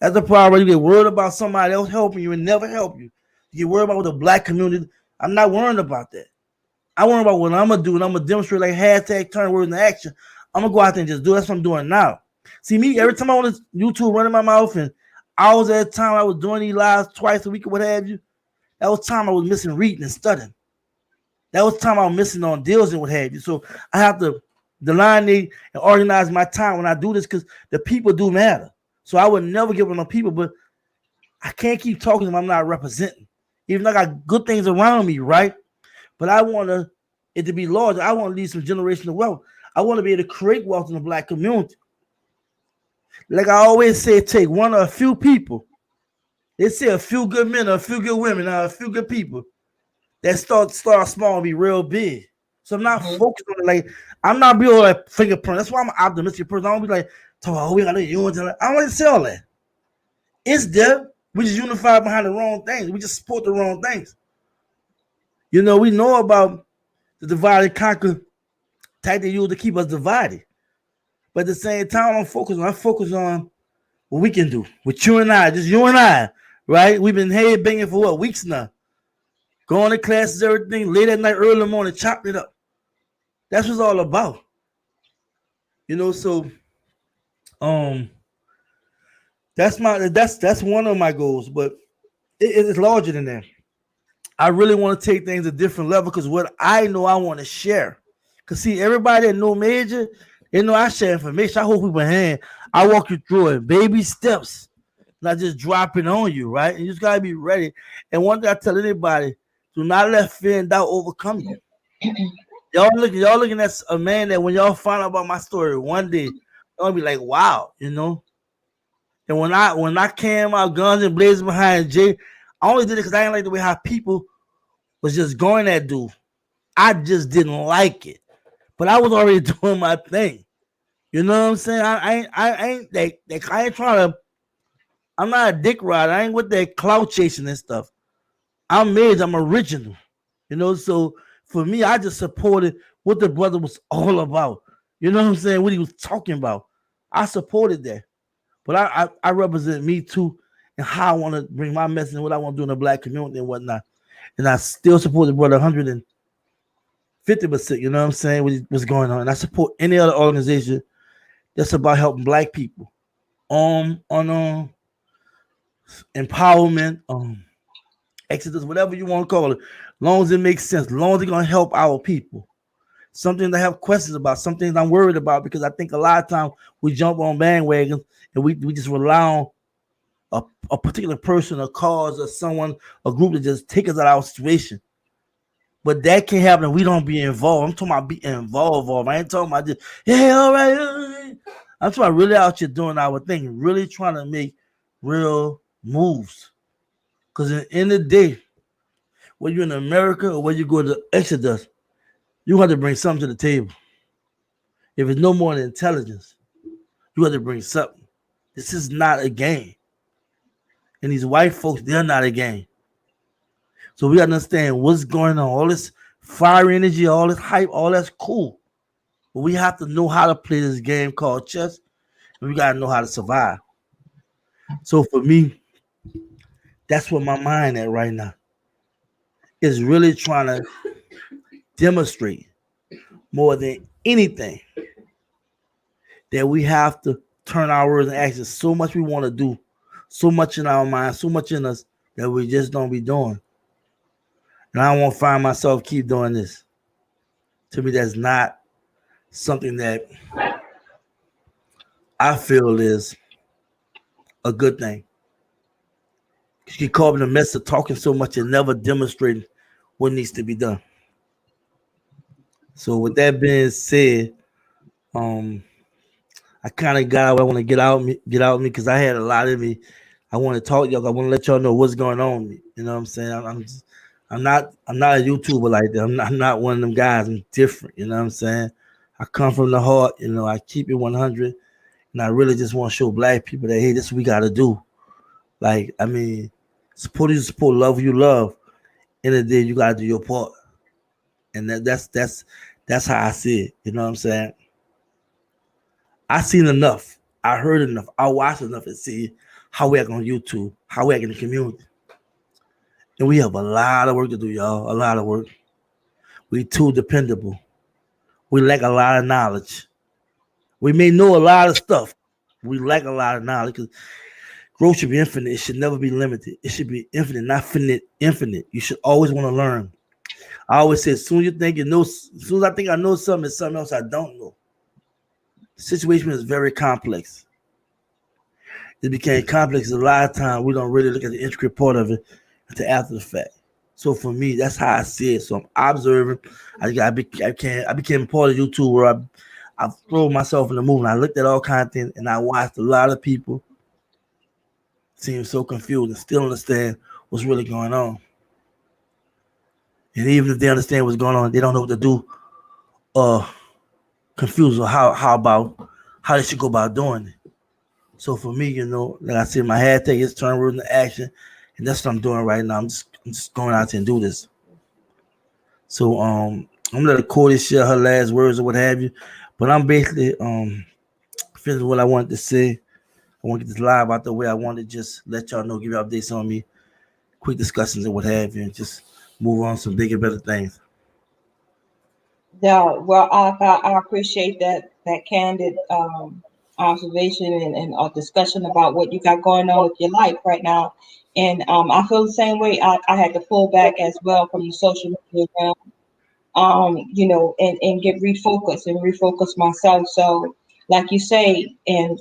That's the problem. You get worried about somebody else helping you and never help you. You get worried about the black community. I'm not worrying about that. I worry about what I'm gonna do, and I'm gonna demonstrate, like hashtag turn words into action. I'm gonna go out there and just do it. That's what I'm doing now. See me every time I want to YouTube running my mouth, and hours at a time I was doing these lives twice a week or what have you. That was time I was missing reading and studying. That was time I was missing on deals and what have you. So I have to delineate and organize my time when I do this, because the people do matter. So I would never give up on people, but I can't keep talking to them I'm not representing. Even though I got good things around me, right? But I want it to be larger. I want to leave some generational wealth. I want to be able to create wealth in the black community. Like I always say, take one or a few people. They say a few good men or a few good women or a few good people that start small and be real big. So I'm not focused on it. Like, I'm not be all that fingerprint. That's why I'm an optimistic person. I don't be like, oh, we got to use it. I don't want to say all that. It's there. We just unify behind the wrong things. We just support the wrong things. You know, we know about the divide and conquer type they use to keep us divided. But at the same time, I focus on what we can do with you and I, just you and I, right? We've been head banging for what, weeks now. Going to classes, everything, late at night, early in the morning, chopping it up. That's what it's all about. So that's one of my goals, but it's larger than that. I really want to take things to a different level because what I know I want to share. Because see, everybody that know Major, they know I share information. I hold people hand. I walk you through it, baby steps, not just dropping on you, right? And you just gotta be ready. And one thing I tell anybody, do not let fear and doubt overcome you. Y'all looking at a man that when y'all find out about my story one day, y'all be like, wow, And when I came out guns and blazing behind Jay, I only did it because I didn't like the way how people was just going at dude. I just didn't like it. But I was already doing my thing. You know what I'm saying? I ain't trying to. I'm not a dick rider. I ain't with that clout chasing and stuff. I'm Midge. I'm original. So for me, I just supported what the brother was all about. You know what I'm saying? What he was talking about. I supported that. But I represent me too and how I want to bring my message and what I want to do in the black community and whatnot. And I still support the brother 150%. You know what I'm saying? What's going on? And I support any other organization that's about helping black people. On empowerment, exodus, whatever you want to call it, long as it makes sense, long as it's gonna help our people. Something to have questions about, some things I'm worried about because I think a lot of times we jump on bandwagons and we just rely on a particular person, a cause, or someone, a group to just take us out of our situation. But that can't happen if we don't be involved. I'm talking about being involved. I ain't talking about just, yeah, all right. I'm talking about really out here doing our thing, really trying to make real moves. Because at the end of the day, whether you're in America or whether you go to Exodus, you have to bring something to the table. If it's no more than intelligence, you have to bring something. This is not a game. And these white folks, they're not a game. So we got to understand what's going on. All this fire energy, all this hype, all that's cool. But we have to know how to play this game called chess. And we got to know how to survive. So for me, that's where my mind at right now. Is really trying to demonstrate more than anything that we have to turn our words and actions. So much we want to do, so much in our mind, so much in us that we just don't be doing. And I won't find myself keep doing this. To me, that's not something that I feel is a good thing. You get caught in the mess of talking so much and never demonstrating what needs to be done. So with that being said, I kind of got what I want to get out of me because I had a lot of me. I want to talk y'all. I want to let y'all know what's going on with me. You know what I'm saying? I'm not a YouTuber like that. I'm not one of them guys. I'm different. You know what I'm saying? I come from the heart. I keep it 100, and I really just want to show black people that hey, this is what we got to do. Like, I mean, support you support, love you love. In the day, you got to do your part, and that's how I see it. You know what I'm saying? I seen enough. I heard enough. I watched enough and see how we act on YouTube, how we act in the community. And we have a lot of work to do, y'all. A lot of work. We too dependable. We lack a lot of knowledge. We may know a lot of stuff. We lack a lot of knowledge because growth should be infinite. It should never be limited. It should be infinite, not finite, infinite. You should always want to learn. I always say, as soon as you think you know, as soon as I think I know something, it's something else I don't know. The situation is very complex. It became complex a lot of times. We don't really look at the intricate part of it until after the fact. So for me, that's how I see it. So I'm observing. I became a part of YouTube where I threw myself in the movement. I looked at all kinds of things and I watched a lot of people seem so confused and still understand what's really going on. And even if they understand what's going on, they don't know what to do confused or how they should go about doing it. So for me, like I said, my hashtag is turn words into action. And that's what I'm doing right now. I'm just going out there and do this. So I'm I'm gonna let Cody share her last words or what have you. But I'm basically finished what I wanted to say. I want to get this live out the way. I want to just let y'all know, give you updates on me, quick discussions and what have you, and just move on to some bigger, better things. Yeah, well, I appreciate that candid observation and discussion about what you got going on with your life right now. And I feel the same way. I had to pull back as well from the social media realm, and get refocused and refocus myself. So, like you say, and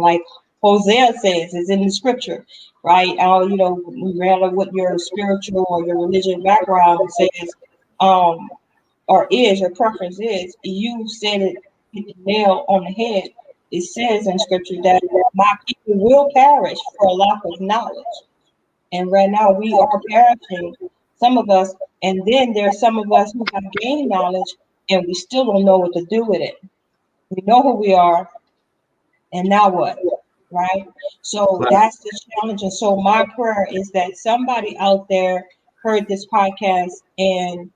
like Hosea says, is in the scripture, right? No matter what your spiritual or your religion background says, um, or is your preference is, you said it, hit the nail on the head. It says in scripture that my people will perish for a lack of knowledge. And right now we are perishing, some of us, and then there's some of us who have gained knowledge and we still don't know what to do with it. We know who we are, and now what? Right? So that's the challenge. And so my prayer is that somebody out there heard this podcast and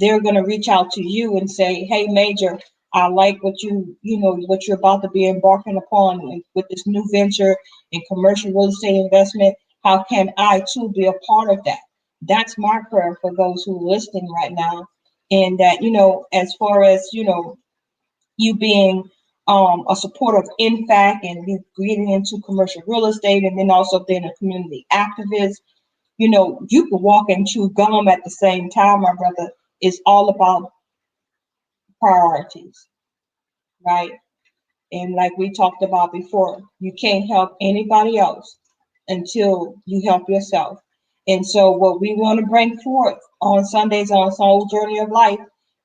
they're going to reach out to you and say, "Hey, Major, I like what you're about to be embarking upon with this new venture in commercial real estate investment. How can I too be a part of that?" That's my prayer for those who are listening right now. And that, as far as, you being a supporter of INFAC and you getting into commercial real estate and then also being a community activist, you can walk and chew gum at the same time, my brother. It's all about priorities, right? And like we talked about before, you can't help anybody else until you help yourself. And so what we want to bring forth on Sundays on Soul Journey of Life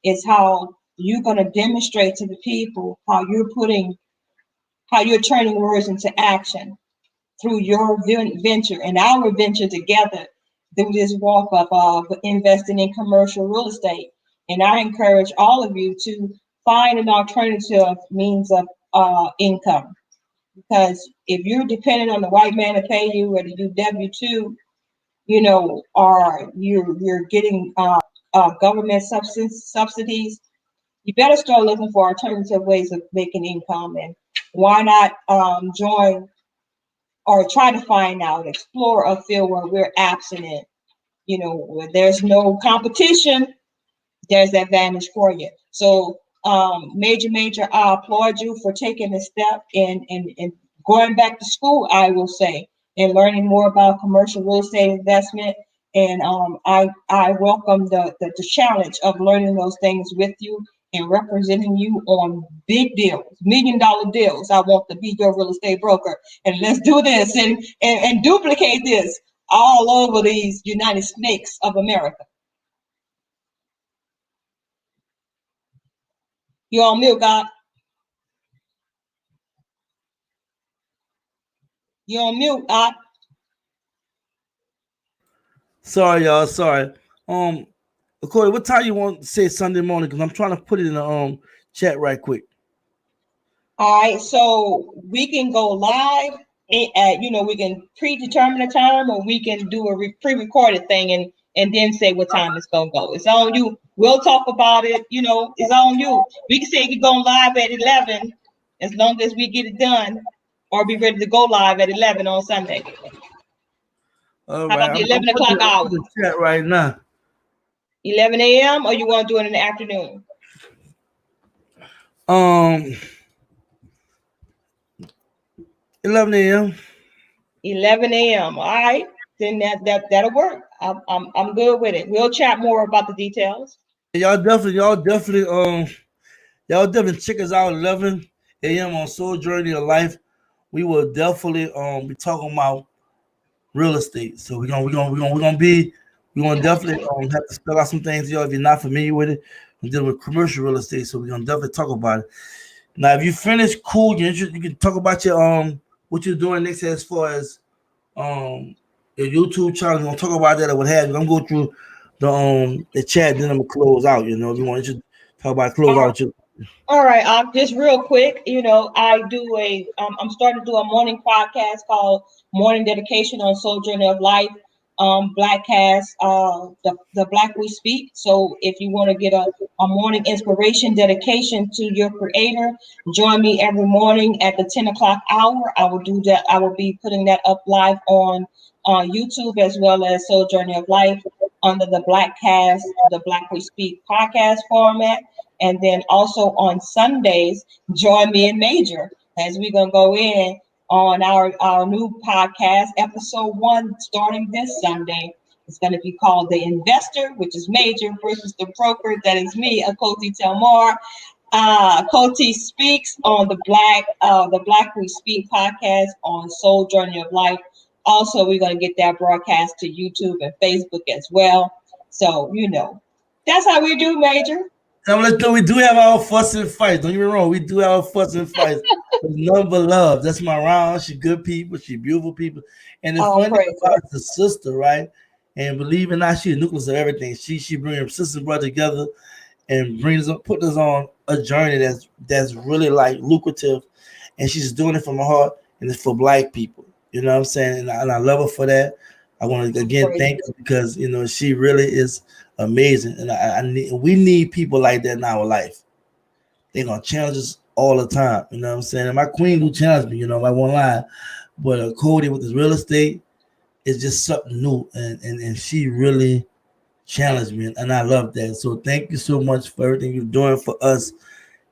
is how you're going to demonstrate to the people how you're turning words into action through your venture and our venture together through this walk of investing in commercial real estate. And I encourage all of you to find an alternative means of income. Because if you're dependent on the white man to pay you or to do W-2, or you're getting government subsidies, you better start looking for alternative ways of making income. And why not join or try to find out, explore a field where we're absent in, where there's no competition, there's advantage for you. So, Major, I applaud you for taking the step and going back to school, I will say, and learning more about commercial real estate investment. And I welcome the challenge of learning those things with you and representing you on big deals, $1 million deals. I want to be your real estate broker. And let's do this and duplicate this all over these United States of America. You on mute, God. You on mute, God. Sorry, y'all. Sorry. Corey, what time you want to say Sunday morning? Because I'm trying to put it in the chat right quick. All right, so we can go live at, we can predetermine a time, or we can do a pre-recorded thing and then say what time it's gonna go. It's on you. We'll talk about it. It's on you. We can say you can go live at 11, as long as we get it done, or be ready to go live at 11 on Sunday. All How right, about the 11 o'clock hour? The chat right now. 11 a.m. or you want to do it in the afternoon? 11 a.m. 11 a.m. All right, then that'll work. I'm good with it. We'll chat more about the details. Y'all definitely check us out 11 a.m. on Soul Journey of Life. We will definitely be talking about real estate. So we're gonna definitely have to spell out some things, y'all, if you're not familiar with it. We're dealing with commercial real estate, so we're gonna definitely talk about it. Now, if you finish, cool. You can talk about your what you're doing next as far as your YouTube channel. We're gonna talk about that or what have you. I'm going through the chat, then I'm gonna close out. If you want to talk about close out. All right, just real quick, I do I'm starting to do a morning podcast called Morning Dedication on Soul Journey of Life. Black Cast, the Black We Speak. So if you want to get a morning inspiration dedication to your creator, join me every morning at the 10 o'clock hour. I will do that. I will be putting that up live on YouTube as well as Soul Journey of Life under the Black Cast, the Black We Speak podcast format. And then also on Sundays, join me in Major as we're going to go in on our new podcast, episode 1, starting this Sunday. It's going to be called The Investor, which is Major, versus the broker, that is me, Achoti Telmar. Achoti speaks on the Black We Speak podcast on Soul Journey of Life. Also, we're going to get that broadcast to YouTube and Facebook as well. So, that's how we do, Major. Now let's know we do have our fuss and fights. Don't get me wrong, we do have our fuss and fights. There's none but love. That's my round. She good people. She beautiful people. And the funny thing about the sister, right? And believe it or not, she's the nucleus of everything. She brings her sister and brother together and put us on a journey that's really like lucrative. And she's doing it from her heart, and it's for Black people. You know what I'm saying? And I love her for that. I want to again thank her because she really is amazing, and we need people like that in our life. They're gonna challenge us all the time. You know what I'm saying? And my queen do challenge me. I won't lie, but Cody with his real estate is just something new, and she really challenged me, and I love that. So thank you so much for everything you're doing for us.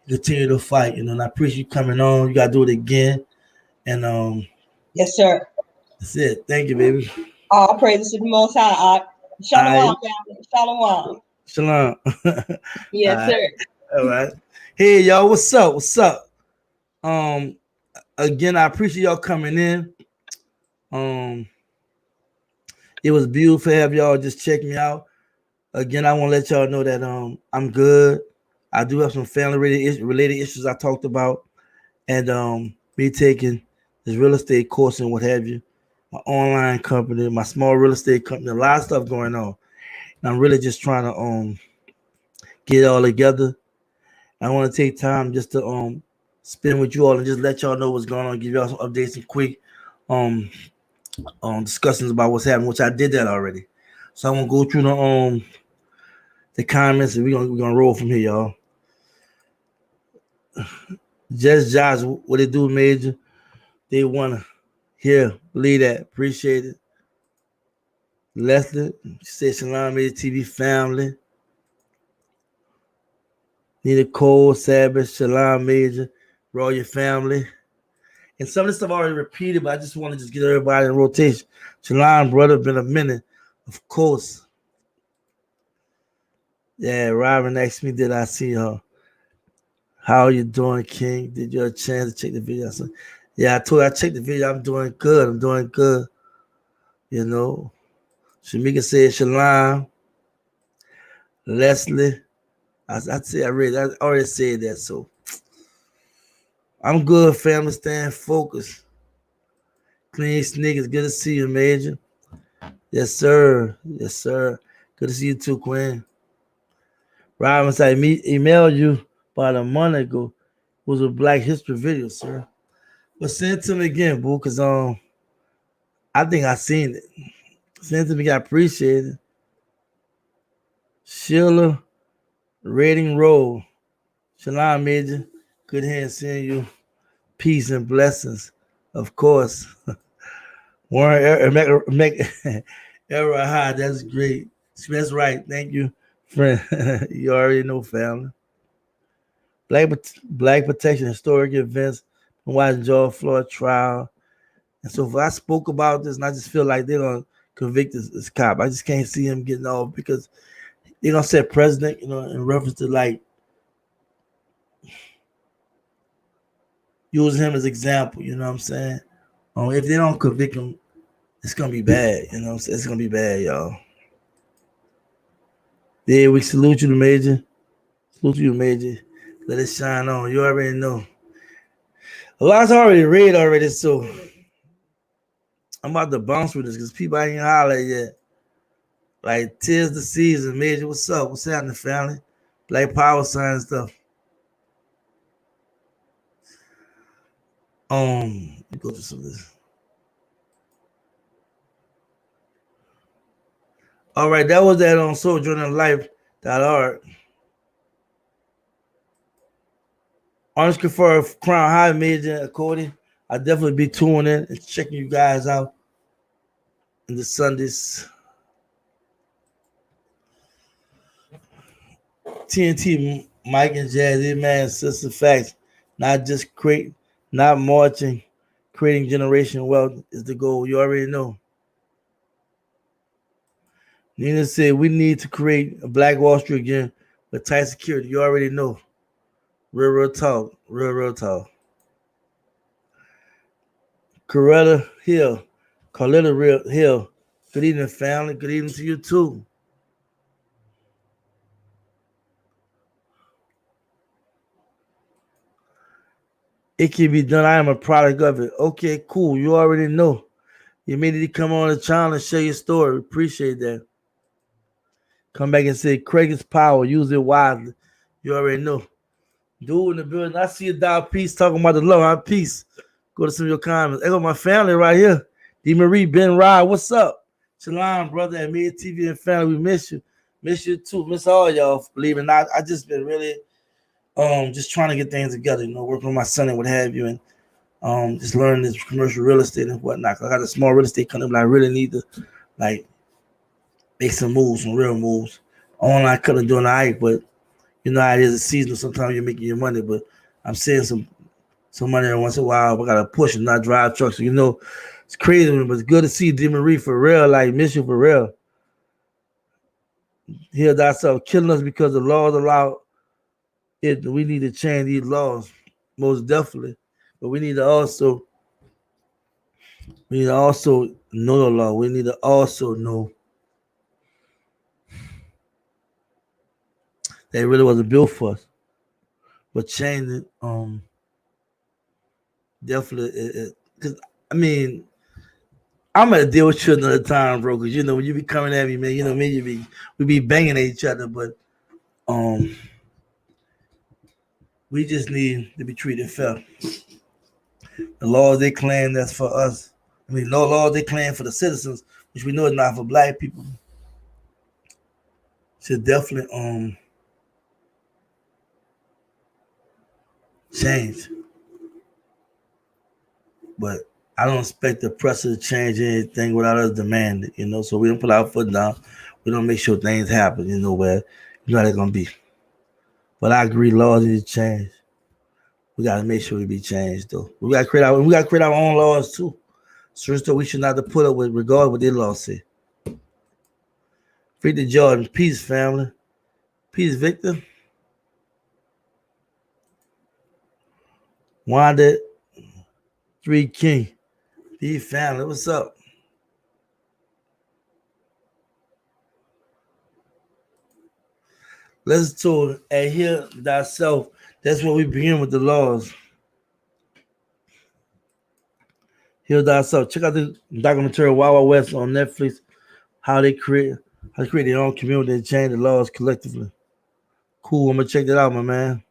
Continue to fight, and I appreciate you coming on. You gotta do it again, and yes, sir. That's it. Thank you, baby. All praises to the Most High. Shalom, family. Shalom. Shalom. Yes, sir. All right. Hey, y'all. What's up? What's up? Again, I appreciate y'all coming in. It was beautiful to have y'all just check me out. Again, I want to let y'all know that I'm good. I do have some family related issues I talked about, and me taking this real estate course and what have you. My online company, my small real estate company, a lot of stuff going on. And I'm really just trying to get it all together. I want to take time just to spend with you all and just let y'all know what's going on, give y'all some updates and quick discussions about what's happening, which I did that already. So I'm gonna go through the comments and we're gonna roll from here, y'all. Just Josh, what they do, Major? They wanna hear, believe that, appreciate it. Leslie, she said Shalom Major TV family. Nina Cole, Sabbath, Shalom Major, roll your family. And some of this stuff I already repeated, but I just want to just get everybody in rotation. Shalom, brother, been a minute. Of course. Yeah, Robin asked me, did I see her? How are you doing, King? Did you have a chance to check the video? I said, yeah, I told you I checked the video. I'm doing good. Shamika said Shalom. Leslie. I already said that, so I'm good, family. Staying focused. Clean sneakers. Good to see you, Major. Yes, sir. Yes, sir. Good to see you too, Quinn. Robin said, emailed you about a month ago. It was a Black History video, sir. But send it to me again, boo, because I think I seen it. Send it to me, I appreciate it. Sheila, rating roll. Shalom, Major. Good hand seeing you. Peace and blessings, of course. Warren, Era High, that's great. That's right. Thank you, friend. You already know, family. Black protection, historic events, watching George Floyd trial. And so if I spoke about this and I just feel like they're going to convict this cop, I just can't see him getting off because they're going to set president, in reference to like using him as example, you know what I'm saying? If they don't convict him, it's going to be bad, you know what I'm saying? It's going to be bad, y'all. Yeah, we salute you, Major. Salute you, Major. Let it shine on. You already know. A lot's already read already, so I'm about to bounce with this because people ain't holler yet. Like, 'tis the season, Major. What's up? What's happening, family? Black power sign and stuff. Let me go through some of this. All right, that was that on sojournerlife.org. Orange Confer Crown High Major Achoti. I'll definitely be tuning in and checking you guys out in the Sundays. TNT Mike and Jazzy, man, sister facts. Not just not marching, creating generation wealth is the goal. You already know. Nina said we need to create a Black Wall Street again with tight security. You already know. Real talk. Real talk. Coretta Hill. Carletta Hill. Good evening, family. Good evening to you too. It can be done. I am a product of it. Okay, cool. You already know. You made it come on the channel and share your story. Appreciate that. Come back and say Craig is power. Use it wisely. You already know. Dude in the building. I see a dog peace talking about the love. I'm peace. Go to some of your comments. I got my family right here. D. Marie, Ben Rod, what's up? Shalom, brother, and me, TV and family. We miss you. Miss you too. Miss all y'all. Believe it or not, I just been really just trying to get things together, working with my son and what have you, and just learning this commercial real estate and whatnot. I got a small real estate company, but I really need to like make some moves, some real moves. Online couldn't do an eye, but you know how it is a seasonal. Sometimes you're making your money, but I'm seeing some money every once in a while. I gotta push and not drive trucks. So it's crazy, but it's good to see D. Marie for real. Like miss you for real. Hear thyself killing us because the laws allow it. We need to change these laws, most definitely. But we need to also know the law. We need to also know that it really wasn't built for us. But change it, definitely. Because I mean, I'm gonna deal with you another time, bro. Because when you be coming at me, man, me, we be banging at each other, but we just need to be treated fair. The laws they claim that's for us. I mean, no laws they claim for the citizens, which we know is not for black people. Should definitely change. But I don't expect the press to change anything without us demanding, So we don't put our foot down. We don't make sure things happen, where how they're gonna be. But I agree, laws need to change. We gotta make sure we be changed though. We gotta create our own laws too. So we should not have to put up with regard what their laws say. Free to Jordan. Peace, family. Peace, Victor. Wanda 3 King. Peace, family. What's up? Let's talk adhere thyself. That's what we begin with the laws. Heal thyself. Check out the documentary Wild Wild West on Netflix. How they create their own community and change the laws collectively. Cool. I'm gonna check that out, my man.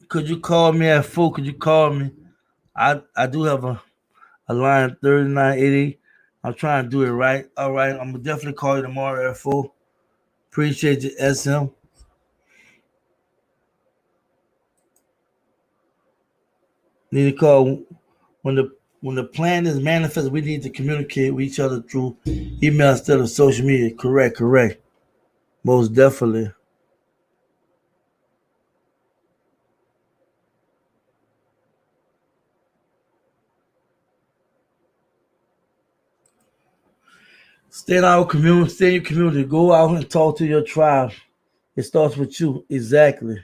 Could you call me at 4? Could you call me? I do have a line 3980. I'm trying to do it right. All right. I'm gonna definitely call you tomorrow at 4. Appreciate you, SM. Need to call when the plan is manifest. We need to communicate with each other through email instead of social media. Correct. Most definitely. Stay in our community. Stay in your community. Go out and talk to your tribe. It starts with you. Exactly.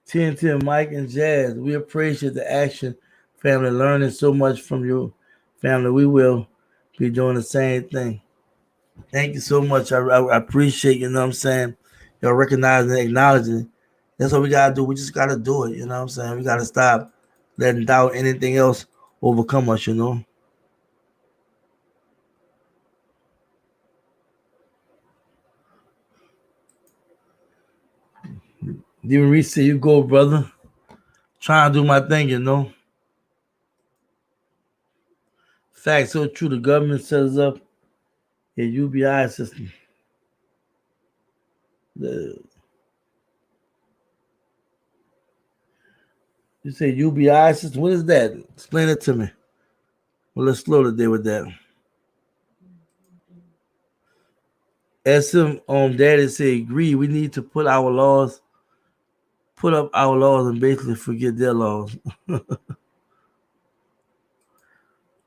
10 Mike and Jazz. We appreciate the action, family. Learning so much from your family. We will be doing the same thing. Thank you so much. I appreciate, what I'm saying, y'all recognizing and acknowledging. That's what we gotta do. We just gotta do it, what I'm saying? We gotta stop letting doubt anything else overcome us, Even Reese said, you go, brother. Trying to do my thing, you know. Fact so true. The government sets up a UBI system. You say UBI system? What is that? Explain it to me. Well, let's slow today with that. SM Daddy say agree. We need to put up our laws, and basically forget their laws.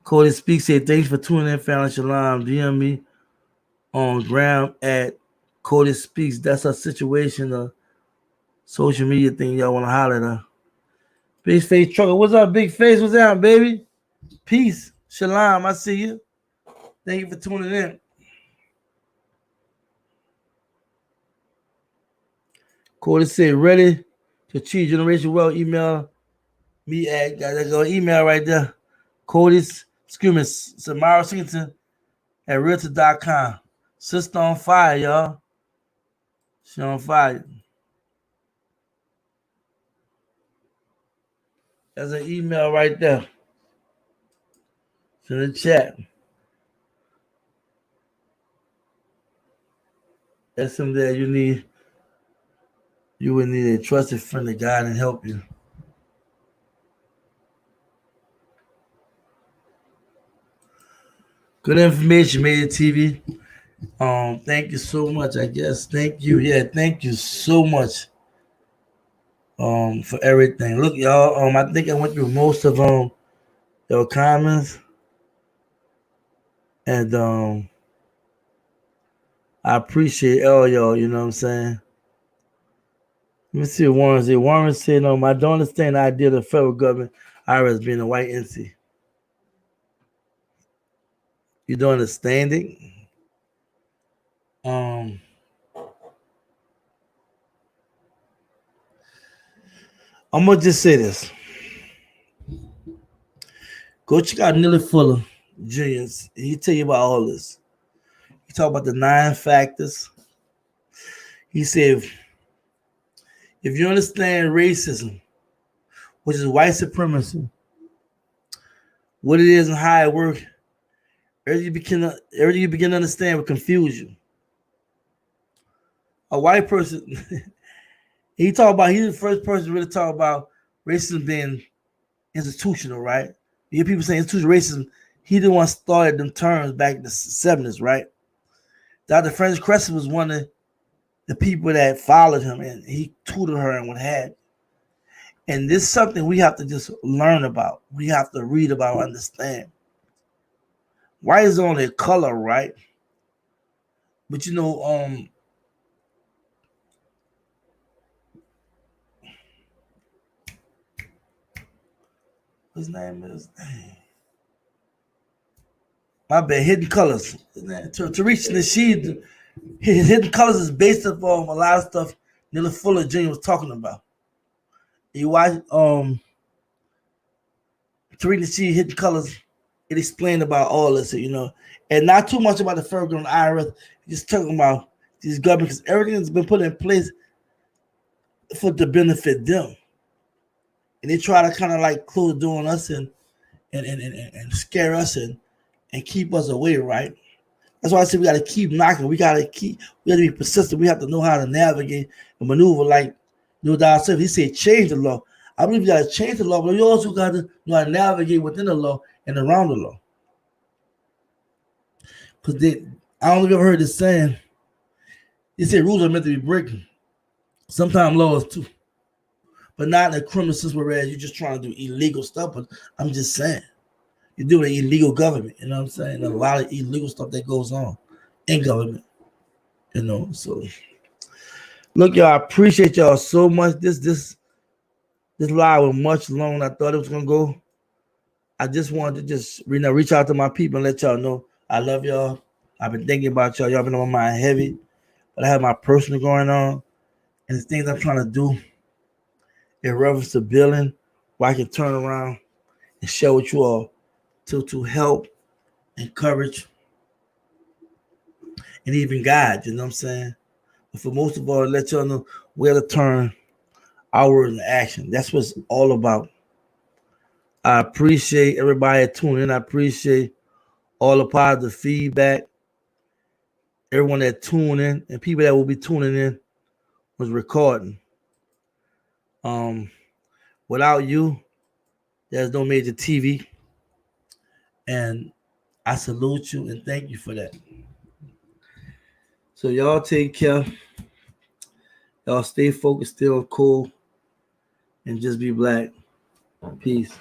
Cody Speaks say thanks for tuning in, family Shalom. DM me on gram at Cody Speaks. That's a situation, a social media thing y'all want to holler at her. Big Face Trucker. What's up, Big Face? What's up, baby? Peace. Shalom. I see you. Thank you for tuning in. Cody said, ready to achieve generation wealth. Email me at, got to go email right there. Cody's, Samara Singleton at realtor.com. Sister on fire, y'all. She on fire. There's an email right there. It's in the chat. That's something that you would need a trusted friend to guide and help you. Good information, Majortv. Thank you so much, I guess. Thank you. Yeah, thank you so much. For everything. Look, y'all, I think I went through most of your comments. And I appreciate all y'all, you know what I'm saying? Let me see what Warren said. Warren said, I don't understand the idea of the federal government, IRS being a white entity. You don't understand it? I'm gonna just say this. Go check out Neely Fuller Jr. He tell you about all this. He talk about the 9 factors. He said, if you understand racism, which is white supremacy, what it is and how it works, everything you begin to understand will confuse you. A white person, he's the first person to really talk about racism being institutional, right? You hear people saying institutional racism, he the one started them terms back in the 70s, right? Dr. Francis Cressy was one of the people that followed him, and he tutored her and what have. And this is something we have to just learn about. We have to read about, understand. White is only a color, right? But his name is, my bad, Hidden Colors. To reach the sheet, his Hidden Colors is based upon a lot of stuff Neely Fuller Jr. was talking about. You watch to reach the sheet, Hidden Colors, it explained about all this, and not too much about the federal government IRS, just talking about these governments, because everything has been put in place for to benefit them. And they try to kind of like close the door on us and scare us and keep us away, right? That's why I said we got to keep knocking. We got to be persistent. We have to know how to navigate and maneuver. Like Dad said, he said change the law. I believe you got to change the law, but you also got to know how to navigate within the law and around the law. Because I don't know if you ever heard this saying. They say rules are meant to be breaking. Sometimes laws too. But not in a criminal sense, whereas you're just trying to do illegal stuff. But I'm just saying, you're doing an illegal government. You know what I'm saying? A lot of illegal stuff that goes on in government. So look, y'all, I appreciate y'all so much. This live was much longer than I thought it was gonna go. I just wanted to reach out to my people and let y'all know I love y'all. I've been thinking about y'all. Y'all been on my mind heavy, but I have my personal going on, and the things I'm trying to do in reference to billing, where I can turn around and share with you all to help, encourage, and even guide. You know what I'm saying? But for most of all, let y'all know where to turn our words in action. That's what it's all about. I appreciate everybody tuning in. I appreciate all the positive feedback. Everyone that tuned in and people that will be tuning in was recording. Without you, there's no Major TV. And I salute you and thank you for that. So y'all take care. Y'all stay focused, stay on cool, and just be black. Peace.